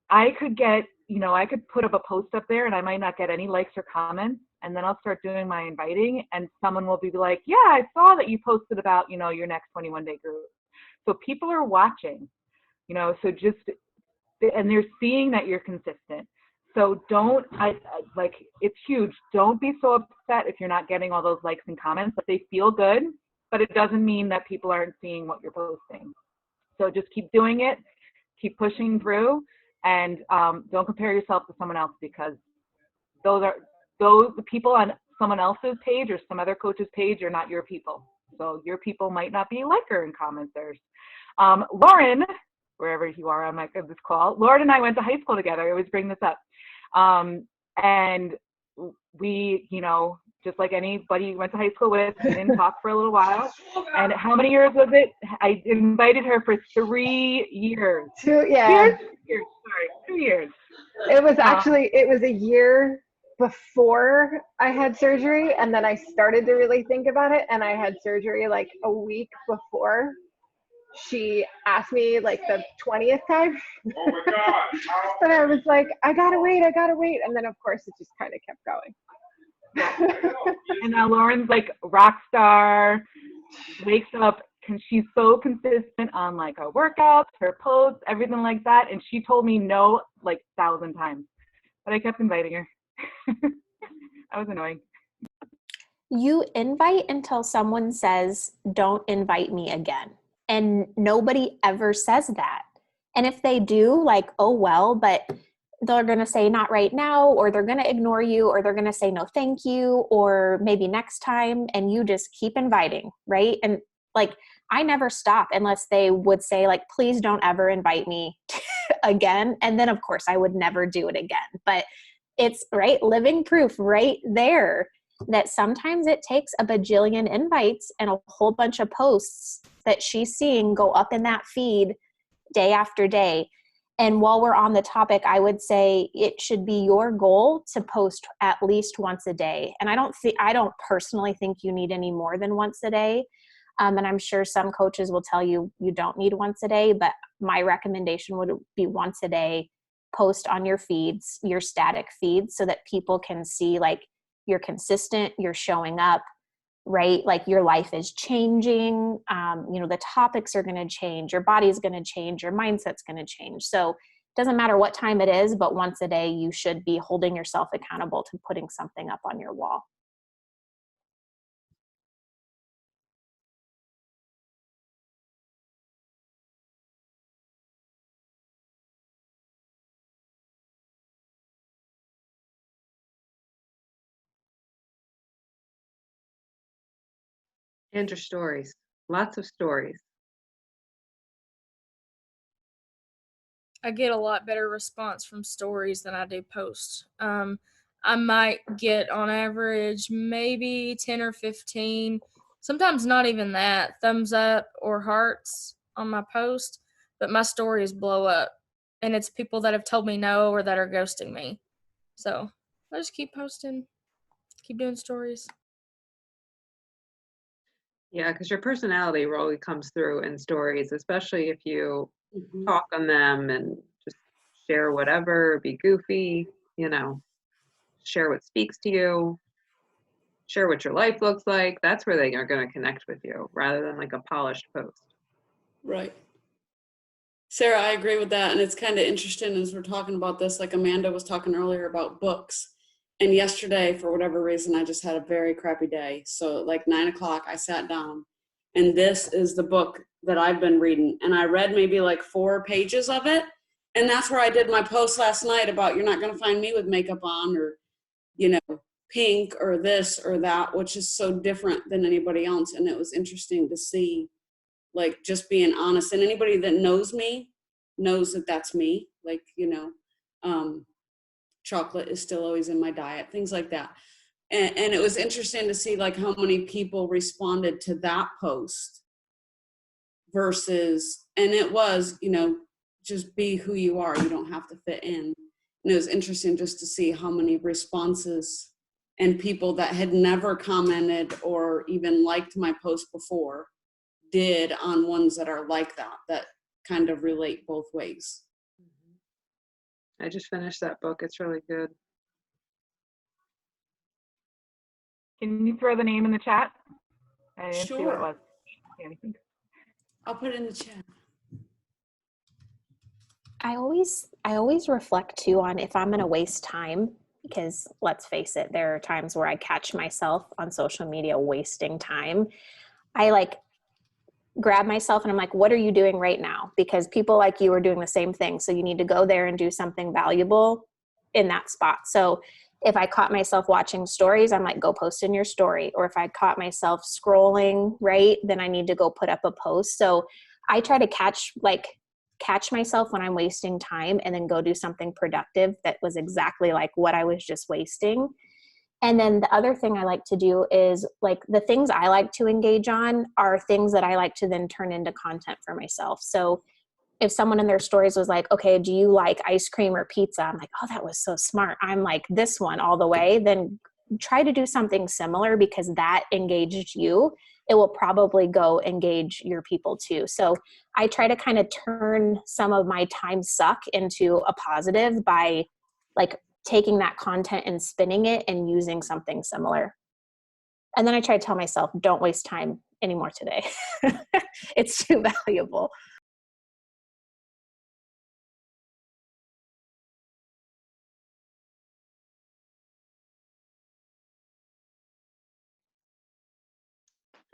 I could get, I could put up a post up there and I might not get any likes or comments. And then I'll start doing my inviting and someone will be like, yeah, I saw that you posted about, your next 21-day group. So people are watching, so just, and they're seeing that you're consistent. So it's huge. Don't be so upset if you're not getting all those likes and comments, but they feel good. But it doesn't mean that people aren't seeing what you're posting. So just keep doing it, keep pushing through, and don't compare yourself to someone else, because those people on someone else's page or some other coach's page are not your people. So your people might not be liker and commenters. Lauren, wherever you are on this call, Lauren and I went to high school together. I always bring this up. And we, just like anybody you went to high school with, we didn't talk for a little while. And how many years was it? I invited her for 3 years. 2 years. 2 years. It was actually, it was a year before I had surgery, and then I started to really think about it, and I had surgery like a week before she asked me, like the 20th time. Oh my God. And I was like, I gotta wait. And then of course it just kind of kept going. And now Lauren's like rock star, wakes up, and she's so consistent on like her workouts, her posts, everything like that. And she told me no like 1,000 times, but I kept inviting her. I was annoying. You invite until someone says, don't invite me again. And nobody ever says that. And if they do, like, oh, well, but they're going to say not right now, or they're going to ignore you, or they're going to say no, thank you, or maybe next time. And you just keep inviting, right? And like, I never stop unless they would say like, please don't ever invite me again. And then of course I would never do it again. But it's right, living proof right there that sometimes it takes a bajillion invites and a whole bunch of posts that she's seeing go up in that feed day after day. And while we're on the topic, I would say it should be your goal to post at least once a day. And I don't personally think you need any more than once a day. And I'm sure some coaches will tell you you don't need once a day, but my recommendation would be once a day, post on your feeds, your static feeds, so that people can see like you're consistent, you're showing up, right? Like your life is changing. The topics are going to change, your body's going to change, your mindset's going to change. So it doesn't matter what time it is, but once a day, you should be holding yourself accountable to putting something up on your wall. And your stories, lots of stories. I get a lot better response from stories than I do posts. I might get on average maybe 10 or 15, sometimes not even that, thumbs up or hearts on my post, but my stories blow up. And it's people that have told me no or that are ghosting me. So I just keep posting, keep doing stories. Yeah, because your personality really comes through in stories, especially if you talk on them and just share whatever, be goofy, share what speaks to you, share what your life looks like. That's where they are going to connect with you rather than like a polished post. Right. Sarah, I agree with that. And it's kind of interesting as we're talking about this, like Amanda was talking earlier about books. And yesterday, for whatever reason, I just had a very crappy day. So like 9 o'clock, I sat down and this is the book that I've been reading. And I read maybe like 4 pages of it. And that's where I did my post last night about you're not going to find me with makeup on or, pink or this or that, which is so different than anybody else. And it was interesting to see, like, just being honest. And anybody that knows me knows that that's me. Like, chocolate is still always in my diet, things like that. And it was interesting to see like how many people responded to that post versus, and it was, just be who you are. You don't have to fit in. And it was interesting just to see how many responses and people that had never commented or even liked my post before did on ones that are like that kind of relate both ways. I just finished that book. It's really good. Can you throw the name in the chat? I didn't see what it Sure. was. Anything? I'll put it in the chat. I always reflect too on if I'm going to waste time, because let's face it, there are times where I catch myself on social media wasting time. I like grab myself and I'm like, what are you doing right now? Because people like you are doing the same thing. So you need to go there and do something valuable in that spot. So if I caught myself watching stories, I'm like, go post in your story. Or if I caught myself scrolling, right, then I need to go put up a post. So I try to catch myself when I'm wasting time and then go do something productive that was exactly like what I was just wasting. And then the other thing I like to do is like the things I like to engage on are things that I like to then turn into content for myself. So if someone in their stories was like, okay, do you like ice cream or pizza? I'm like, oh, that was so smart. I'm like this one all the way. Then try to do something similar because that engaged you. It will probably go engage your people too. So I try to kind of turn some of my time suck into a positive by like taking that content and spinning it and using something similar. And then I try to tell myself, don't waste time anymore today. It's too valuable.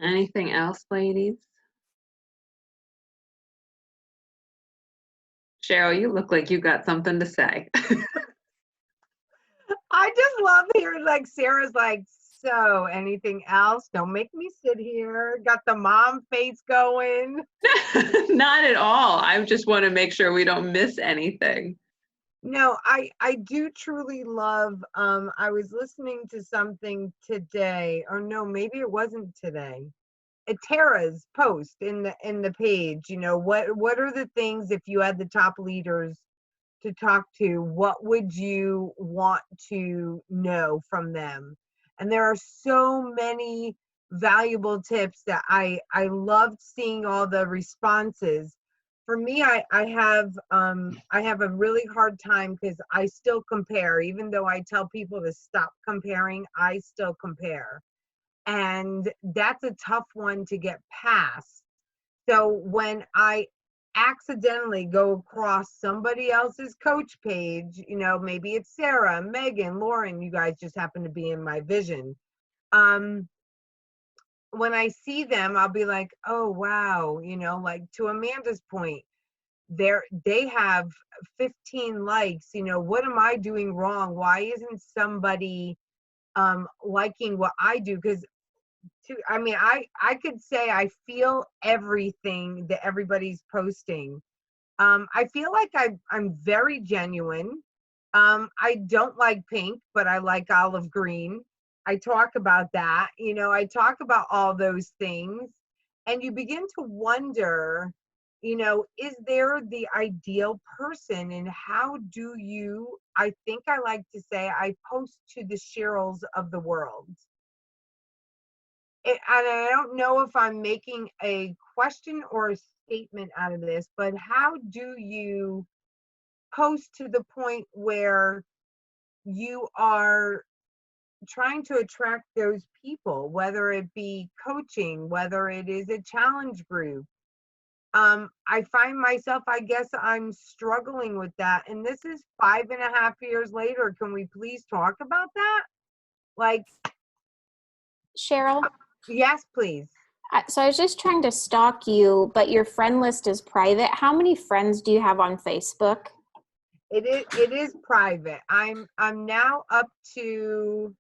Anything else, ladies? Cheryl, you look like you got something to say. I just love hearing like Sarah's like, so anything else? Don't make me sit here. Got the mom face going. Not at all. I just want to make sure we don't miss anything. No, I do truly love, I was listening to something today, or no, maybe it wasn't today. Tara's post in the page, you know, what are the things, if you had the top leaders to talk to, what would you want to know from them? And there are so many valuable tips that I loved seeing all the responses. For me, I have a really hard time because I still compare. Even though I tell people to stop comparing, I still compare. And that's a tough one to get past. So when I accidentally go across somebody else's coach page, you know, maybe it's Sarah, Megan, Lauren, you guys just happen to be in my vision. When I see them, I'll be like, oh, wow, you know, like to Amanda's point, they have 15 likes, you know, what am I doing wrong? Why isn't somebody liking what I do? Because I could say I feel everything that everybody's posting. I feel like I'm very genuine. I don't like pink, but I like olive green. I talk about that, you know, I talk about all those things, and you begin to wonder, you know, is there the ideal person, and how do you, I think I like to say, I post to the Cheryls of the world. And I don't know if I'm making a question or a statement out of this, but how do you post to the point where you are trying to attract those people, whether it be coaching, whether it is a challenge group? I find myself, I guess I'm struggling with that. And this is 5.5 years later. Can we please talk about that? Like, Cheryl? Yes, please. So I was just trying to stalk you, but your friend list is private. How many friends do you have on Facebook? It is private. I'm now up to,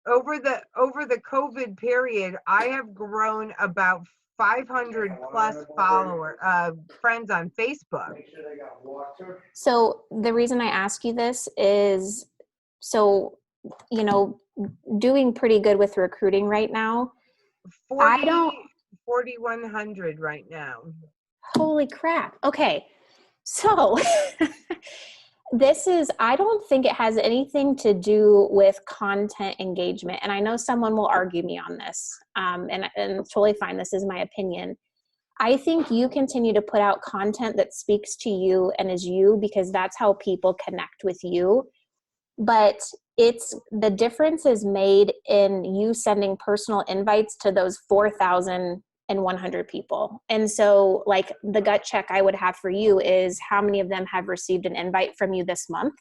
over the COVID period, I have grown about 500 plus friends on Facebook. So the reason I ask you this is, so, you know, doing pretty good with recruiting right now. 4,100 right now. Holy crap. Okay. So I don't think it has anything to do with content engagement. And I know someone will argue me on this, and totally fine. This is my opinion. I think you continue to put out content that speaks to you and is you, because that's how people connect with you. But the difference is made in you sending personal invites to those 4,100 people. And so, like, the gut check I would have for you is how many of them have received an invite from you this month,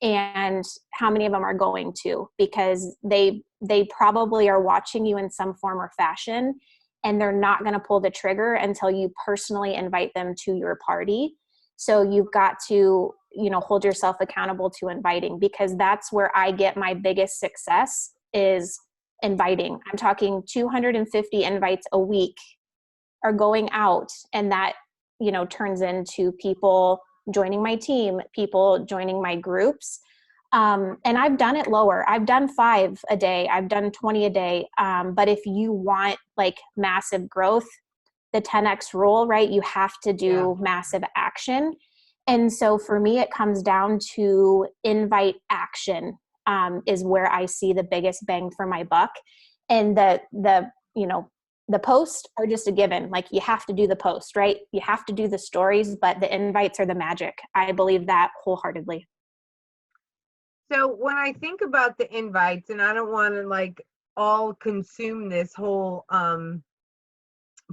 and how many of them are going to, because they probably are watching you in some form or fashion, and they're not going to pull the trigger until you personally invite them to your party. So you've got to, you know, hold yourself accountable to inviting, because that's where I get my biggest success, is inviting. I'm talking 250 invites a week are going out, and that, you know, turns into people joining my team, people joining my groups. And I've done it lower. I've done 5 a day. I've done 20 a day. But if you want like massive growth, the 10X rule, right? You have to do massive action. And so for me, it comes down to invite action, is where I see the biggest bang for my buck. And the posts are just a given. Like, you have to do the post, right? You have to do the stories, but the invites are the magic. I believe that wholeheartedly. So when I think about the invites, and I don't want to like all consume this whole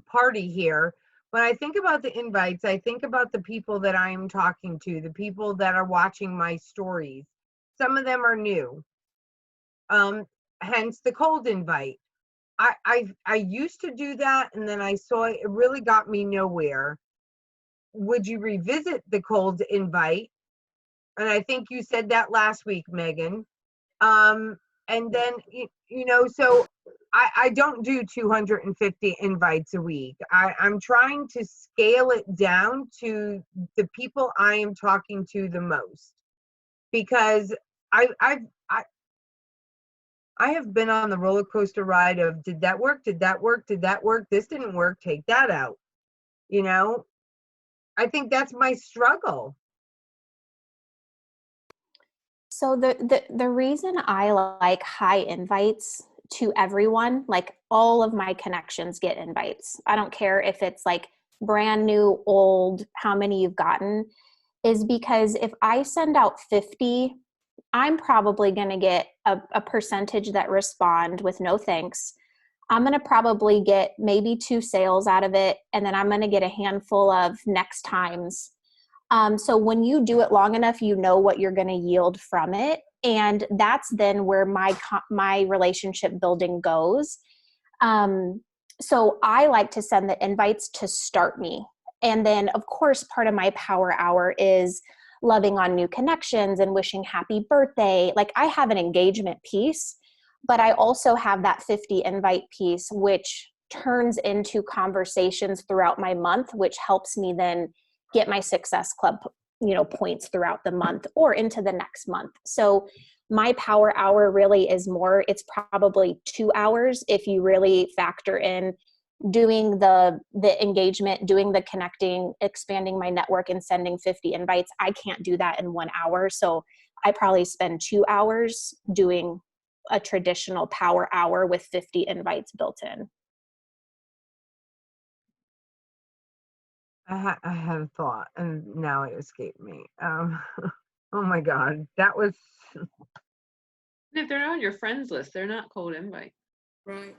party here, when I think about the invites, I think about the people that I am talking to, the people that are watching my stories. Some of them are new. Hence the cold invite. I used to do that, and then I saw it really got me nowhere. Would you revisit the cold invite? And I think you said that last week, Megan. And then, you know, so I don't do 250 invites a week. I'm trying to scale it down to the people I am talking to the most, because I have been on the roller coaster ride of, did that work? Did that work? Did that work? This didn't work. Take that out. You know, I think that's my struggle. So the reason I like high invites to everyone, like all of my connections get invites. I don't care if it's like brand new, old, how many you've gotten, is because if I send out 50, I'm probably going to get a percentage that respond with no thanks. I'm going to probably get maybe 2 sales out of it, and then I'm going to get a handful of next times. So when you do it long enough, you know what you're going to yield from it. And that's then where my relationship building goes. So I like to send the invites to start me. And then, of course, part of my power hour is loving on new connections and wishing happy birthday. Like, I have an engagement piece, but I also have that 50 invite piece, which turns into conversations throughout my month, which helps me then get my Success Club, you know, points throughout the month or into the next month. So my power hour really is more, it's probably 2 hours if you really factor in doing the engagement, doing the connecting, expanding my network, and sending 50 invites. I can't do that in 1 hour. So I probably spend 2 hours doing a traditional power hour with 50 invites built in. I had a thought, and now it escaped me. Oh my God, that was. If they're not on your friends list, they're not cold invite. Right.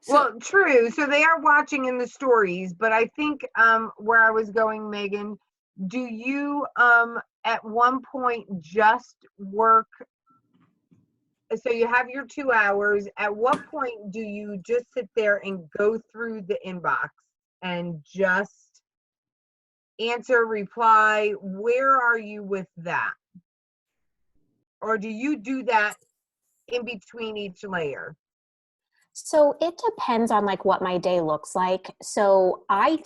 Well, true. So they are watching in the stories, but I think where I was going, Megan, do you at one point just work? So you have your 2 hours. At what point do you just sit there and go through the inbox and just answer, reply? Where are you with that? Or do you do that in between each layer? So it depends on like what my day looks like. So I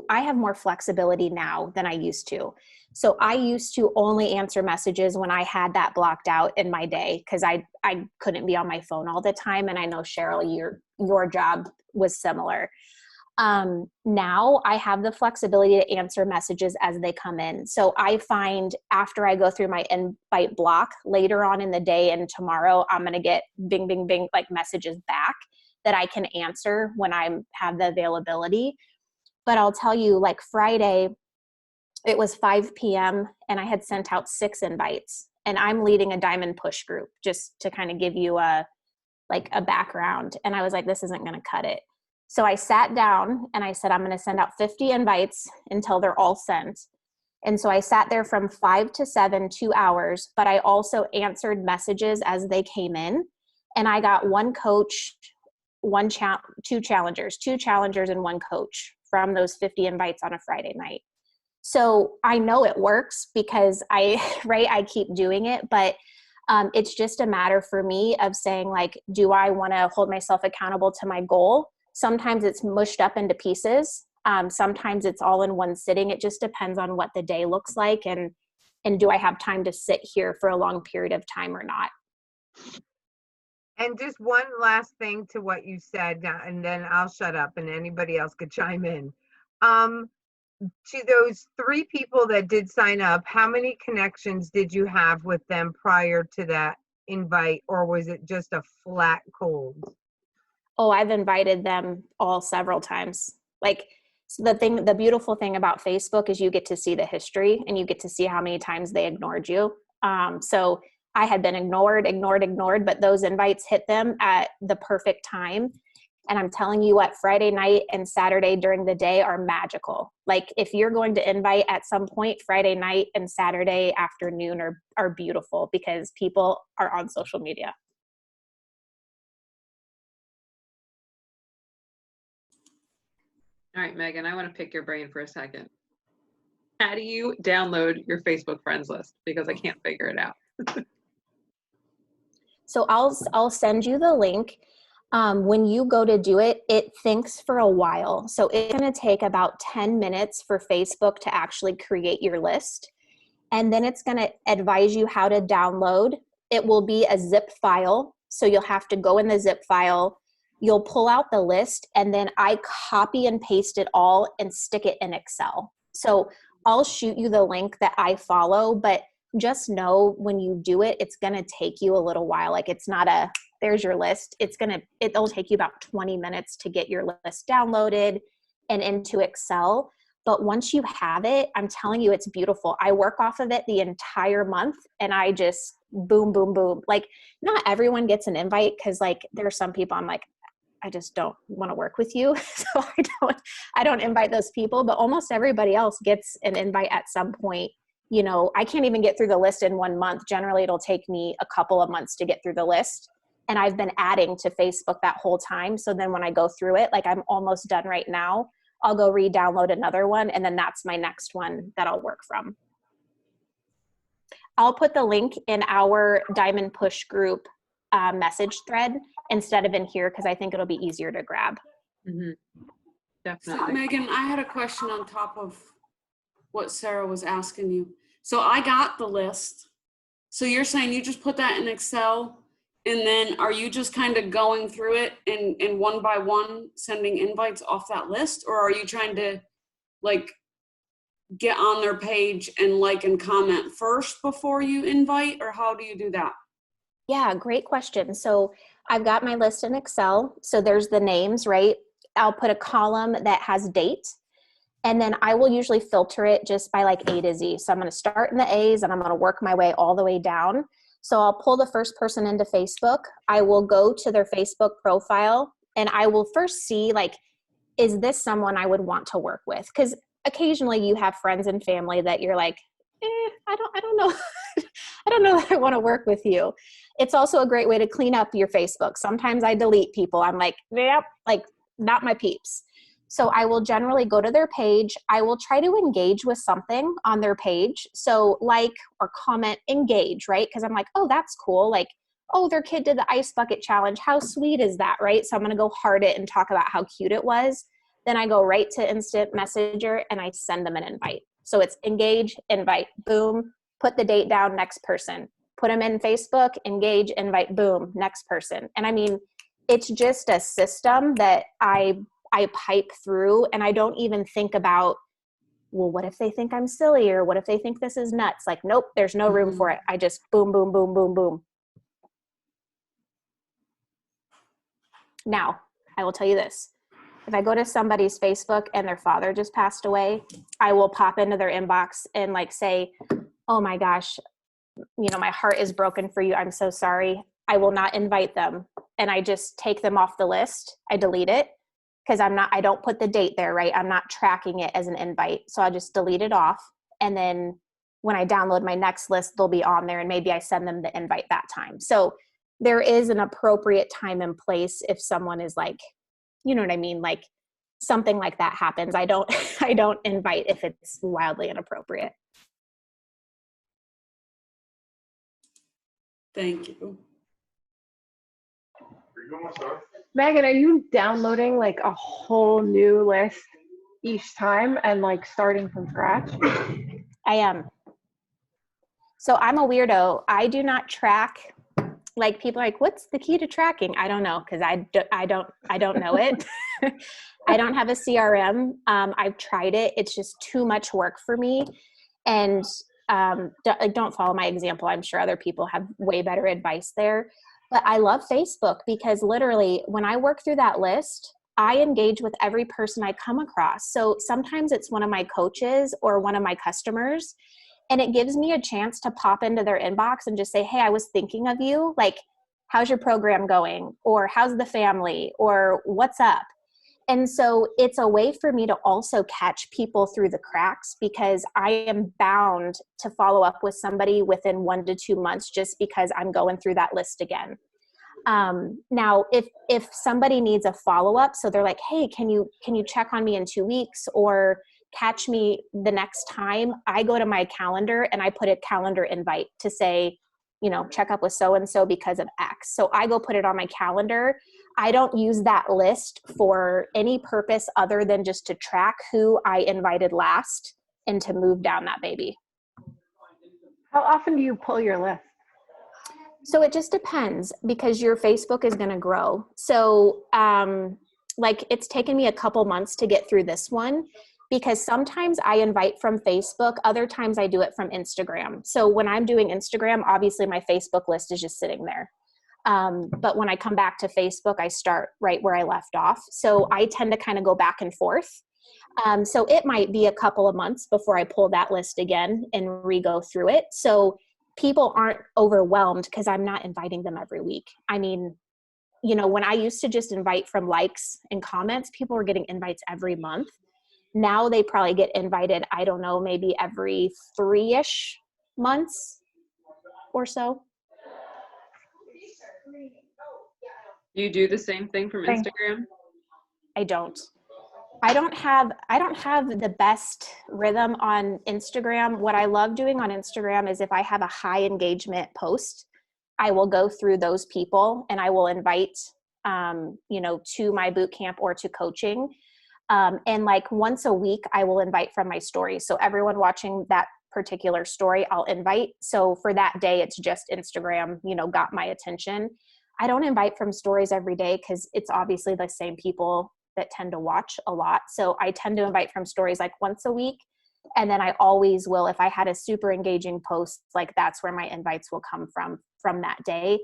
have more flexibility now than I used to. So I used to only answer messages when I had that blocked out in my day, because I couldn't be on my phone all the time. And I know, Cheryl, your job was similar. Now I have the flexibility to answer messages as they come in. So I find after I go through my invite block later on in the day and tomorrow, I'm going to get bing, bing, bing, like messages back that I can answer when I have the availability. But I'll tell you, like Friday, it was 5 p.m. and I had sent out 6 invites, and I'm leading a diamond push group, just to kind of give you a background. And I was like, this isn't going to cut it. So I sat down and I said, I'm going to send out 50 invites until they're all sent. And so I sat there from 5 to 7, 2 hours, but I also answered messages as they came in. And I got 1 coach, 2 challengers and 1 coach from those 50 invites on a Friday night. So I know it works because I keep doing it, but it's just a matter for me of saying, like, do I want to hold myself accountable to my goal? Sometimes it's mushed up into pieces. Sometimes it's all in one sitting. It just depends on what the day looks like, and do I have time to sit here for a long period of time or not? And just one last thing to what you said, and then I'll shut up and anybody else could chime in. To those 3 people that did sign up, how many connections did you have with them prior to that invite, or was it just a flat cold? Oh, I've invited them all several times. Like, so the beautiful thing about Facebook is you get to see the history, and you get to see how many times they ignored you. So I had been ignored, but those invites hit them at the perfect time. And I'm telling you what, Friday night and Saturday during the day are magical. Like if you're going to invite at some point, Friday night and Saturday afternoon are beautiful because people are on social media. All right, Megan, I want to pick your brain for a second. How do you download your Facebook friends list? Because I can't figure it out. So I'll send you the link. When you go to do it, it thinks for a while. So it's going to take about 10 minutes for Facebook to actually create your list. And then it's going to advise you how to download. It will be a zip file. So you'll have to go in the zip file. You'll pull out the list, and then I copy and paste it all and stick it in Excel. So I'll shoot you the link that I follow, but just know when you do it, it's going to take you a little while. Like it's not there's your list. It'll take you about 20 minutes to get your list downloaded and into Excel. But once you have it, I'm telling you, it's beautiful. I work off of it the entire month, and I just boom, boom, boom. Like not everyone gets an invite, because like there are some people I'm like, I just don't want to work with you. So I don't invite those people, but almost everybody else gets an invite at some point. You know, I can't even get through the list in 1 month. Generally, it'll take me a couple of months to get through the list. And I've been adding to Facebook that whole time. So then when I go through it, like I'm almost done right now, I'll go re-download another one. And then that's my next one that I'll work from. I'll put the link in our Diamond Push group message thread instead of in here, because I think it'll be easier to grab. Mm-hmm. So, Definitely. Megan, I had a question on top of what Sarah was asking you. So I got the list. So you're saying you just put that in Excel, and then are you just kind of going through it and one by one sending invites off that list? Or are you trying to like get on their page and like and comment first before you invite? Or how do you do that? Yeah, great question. So I've got my list in Excel. So there's the names, right? I'll put a column that has date. And then I will usually filter it just by like A to Z. So I'm going to start in the A's and I'm going to work my way all the way down. So I'll pull the first person into Facebook. I will go to their Facebook profile and I will first see like, is this someone I would want to work with? Because occasionally you have friends and family that you're like, I don't know. I don't know that I want to work with you. It's also a great way to clean up your Facebook. Sometimes I delete people. I'm like, yep, like not my peeps. So I will generally go to their page. I will try to engage with something on their page. So like or comment, engage, right? Because I'm like, oh, that's cool. Like, oh, their kid did the ice bucket challenge. How sweet is that, right? So I'm going to go heart it and talk about how cute it was. Then I go right to Instant Messenger and I send them an invite. So it's engage, invite, boom, put the date down, next person. Put them in Facebook, engage, invite, boom, next person. And I mean, it's just a system that I pipe through, and I don't even think about, well, what if they think I'm silly, or what if they think this is nuts? Like, nope, there's no room for it. I just boom, boom, boom, boom, boom. Now, I will tell you this. If I go to somebody's Facebook and their father just passed away, I will pop into their inbox and like say, oh my gosh, you know, my heart is broken for you. I'm so sorry. I will not invite them. And I just take them off the list. I delete it because I don't put the date there, right? I'm not tracking it as an invite. So I just delete it off. And then when I download my next list, they'll be on there and maybe I send them the invite that time. So there is an appropriate time and place if someone is like, you know what I mean? Like something like that happens. I don't invite if it's wildly inappropriate. Thank you. Megan, are you downloading like a whole new list each time and like starting from scratch? I am. So I'm a weirdo. I do not track. Like people are like, what's the key to tracking? I don't know, because I don't know it. I don't have a CRM. I've tried it. It's just too much work for me. And don't follow my example. I'm sure other people have way better advice there. But I love Facebook because literally when I work through that list, I engage with every person I come across. So sometimes it's one of my coaches or one of my customers. And it gives me a chance to pop into their inbox and just say, hey, I was thinking of you. Like, how's your program going? Or how's the family? Or what's up? And so it's a way for me to also catch people through the cracks, because I am bound to follow up with somebody within 1 to 2 months just because I'm going through that list again. Now, if somebody needs a follow-up, so they're like, hey, can you check on me in 2 weeks or catch me the next time, I go to my calendar and I put a calendar invite to say, check up with so-and-so because of X. So I go put it on my calendar. I don't use that list for any purpose other than just to track who I invited last and to move down that baby. How often do you pull your list? So it just depends, because your Facebook is going to grow. So it's taken me a couple months to get through this one, because sometimes I invite from Facebook, other times I do it from Instagram. So when I'm doing Instagram, obviously my Facebook list is just sitting there. But when I come back to Facebook, I start right where I left off. So I tend to kind of go back and forth. So it might be a couple of months before I pull that list again and re-go through it. So people aren't overwhelmed because I'm not inviting them every week. I mean, when I used to just invite from likes and comments, people were getting invites every month. Now they probably get invited, I don't know, maybe every 3-ish months or so. You do the same thing from Instagram? I don't. I don't have the best rhythm on Instagram. What I love doing on Instagram is if I have a high engagement post, I will go through those people and I will invite, to my boot camp or to coaching. And like once a week, I will invite from my stories. So everyone watching that particular story, I'll invite. So for that day, it's just Instagram, got my attention. I don't invite from stories every day because it's obviously the same people that tend to watch a lot. So I tend to invite from stories like once a week. And then I always will, if I had a super engaging post, like that's where my invites will come from that day.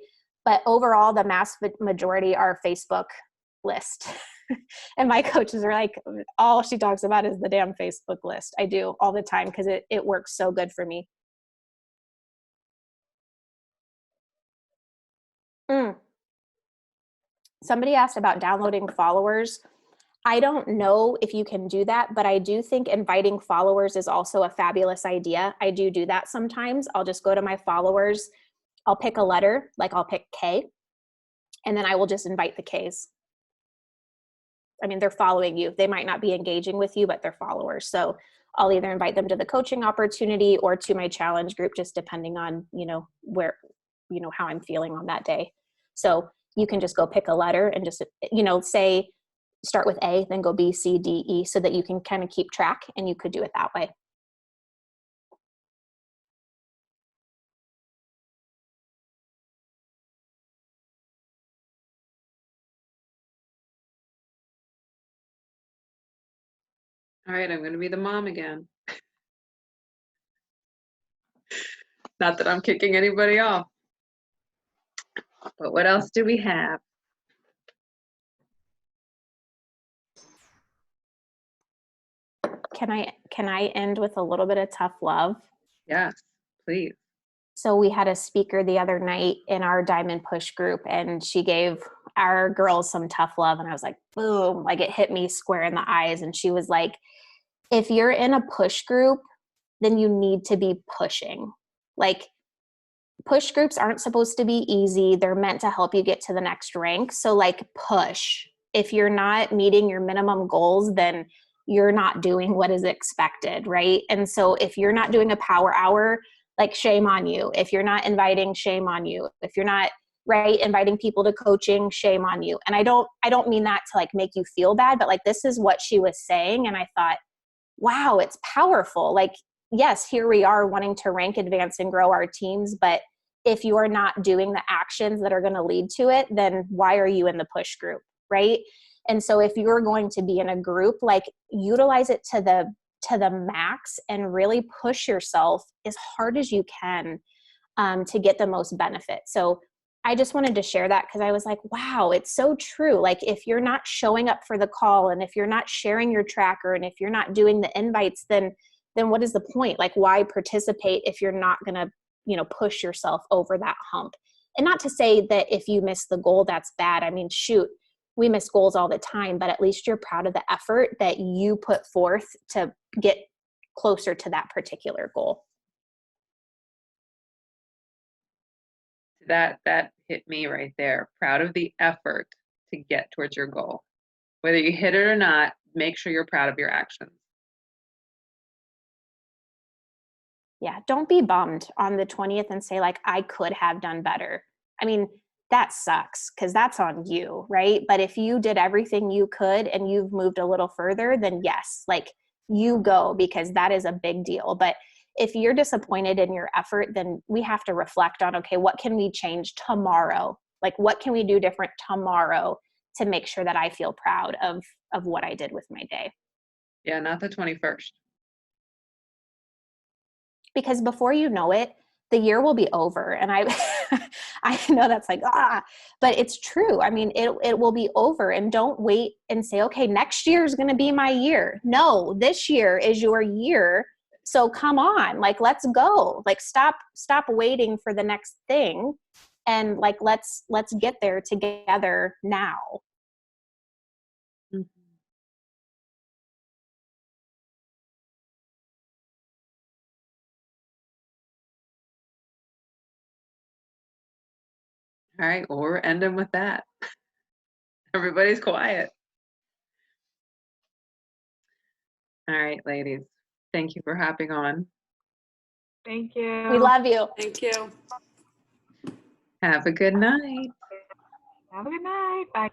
But overall, the mass majority are Facebook list. And my coaches are like, all she talks about is the damn Facebook list. I do all the time because it works so good for me. Somebody asked about downloading followers. I don't know if you can do that, but I do think inviting followers is also a fabulous idea. I do that sometimes. I'll just go to my followers. I'll pick a letter, like I'll pick K, and then I will just invite the Ks. I mean, they're following you. They might not be engaging with you, but they're followers. So I'll either invite them to the coaching opportunity or to my challenge group, just depending on, where, how I'm feeling on that day. So you can just go pick a letter and just, say, start with A, then go B, C, D, E, so that you can kind of keep track, and you could do it that way. All right, I'm going to be the mom again. Not that I'm kicking anybody off. But what else do we have? Can I end with a little bit of tough love? Yes, please. So we had a speaker the other night in our Diamond Push group, and she gave our girls some tough love, and I was like, boom, like it hit me square in the eyes. And she was like, if you're in a push group, then you need to be pushing. Like, push groups aren't supposed to be easy. They're meant to help you get to the next rank. So like, push. If you're not meeting your minimum goals, then you're not doing what is expected, right? And so if you're not doing a power hour, like, shame on you. If you're not inviting, shame on you. If you're not inviting people to coaching, shame on you. And I don't mean that to like make you feel bad, but like, this is what she was saying. And I thought, wow, it's powerful. Like, yes, here we are wanting to rank, advance, and grow our teams. But if you are not doing the actions that are going to lead to it, then why are you in the push group, right? And so if you're going to be in a group, like, utilize it to the max and really push yourself as hard as you can to get the most benefit. So I just wanted to share that because I was like, wow, it's so true. Like, if you're not showing up for the call, and if you're not sharing your tracker, and if you're not doing the invites, then then what is the point? Like, why participate if you're not going to, you know, push yourself over that hump? And not to say that if you miss the goal, that's bad. I mean, shoot, we miss goals all the time, but at least you're proud of the effort that you put forth to get closer to that particular goal. That hit me right there. Proud of the effort to get towards your goal. Whether you hit it or not, make sure you're proud of your actions. Yeah, don't be bummed on the 20th and say like, I could have done better. I mean, that sucks because that's on you, right? But if you did everything you could and you've moved a little further, then yes, like you go, because that is a big deal. But if you're disappointed in your effort, then we have to reflect on, okay, what can we change tomorrow? Like, what can we do different tomorrow to make sure that I feel proud of what I did with my day? Yeah, not the 21st. Because before you know it, the year will be over. And I know that's like, but it's true. I mean, it will be over, and don't wait and say, okay, next year is going to be my year. No, this year is your year. So come on, like, let's go. Like, stop waiting for the next thing. And like, let's get there together now. All right, well, we're ending with that. Everybody's quiet. All right, ladies. Thank you for hopping on. Thank you. We love you. Thank you. Have a good night. Have a good night. Bye.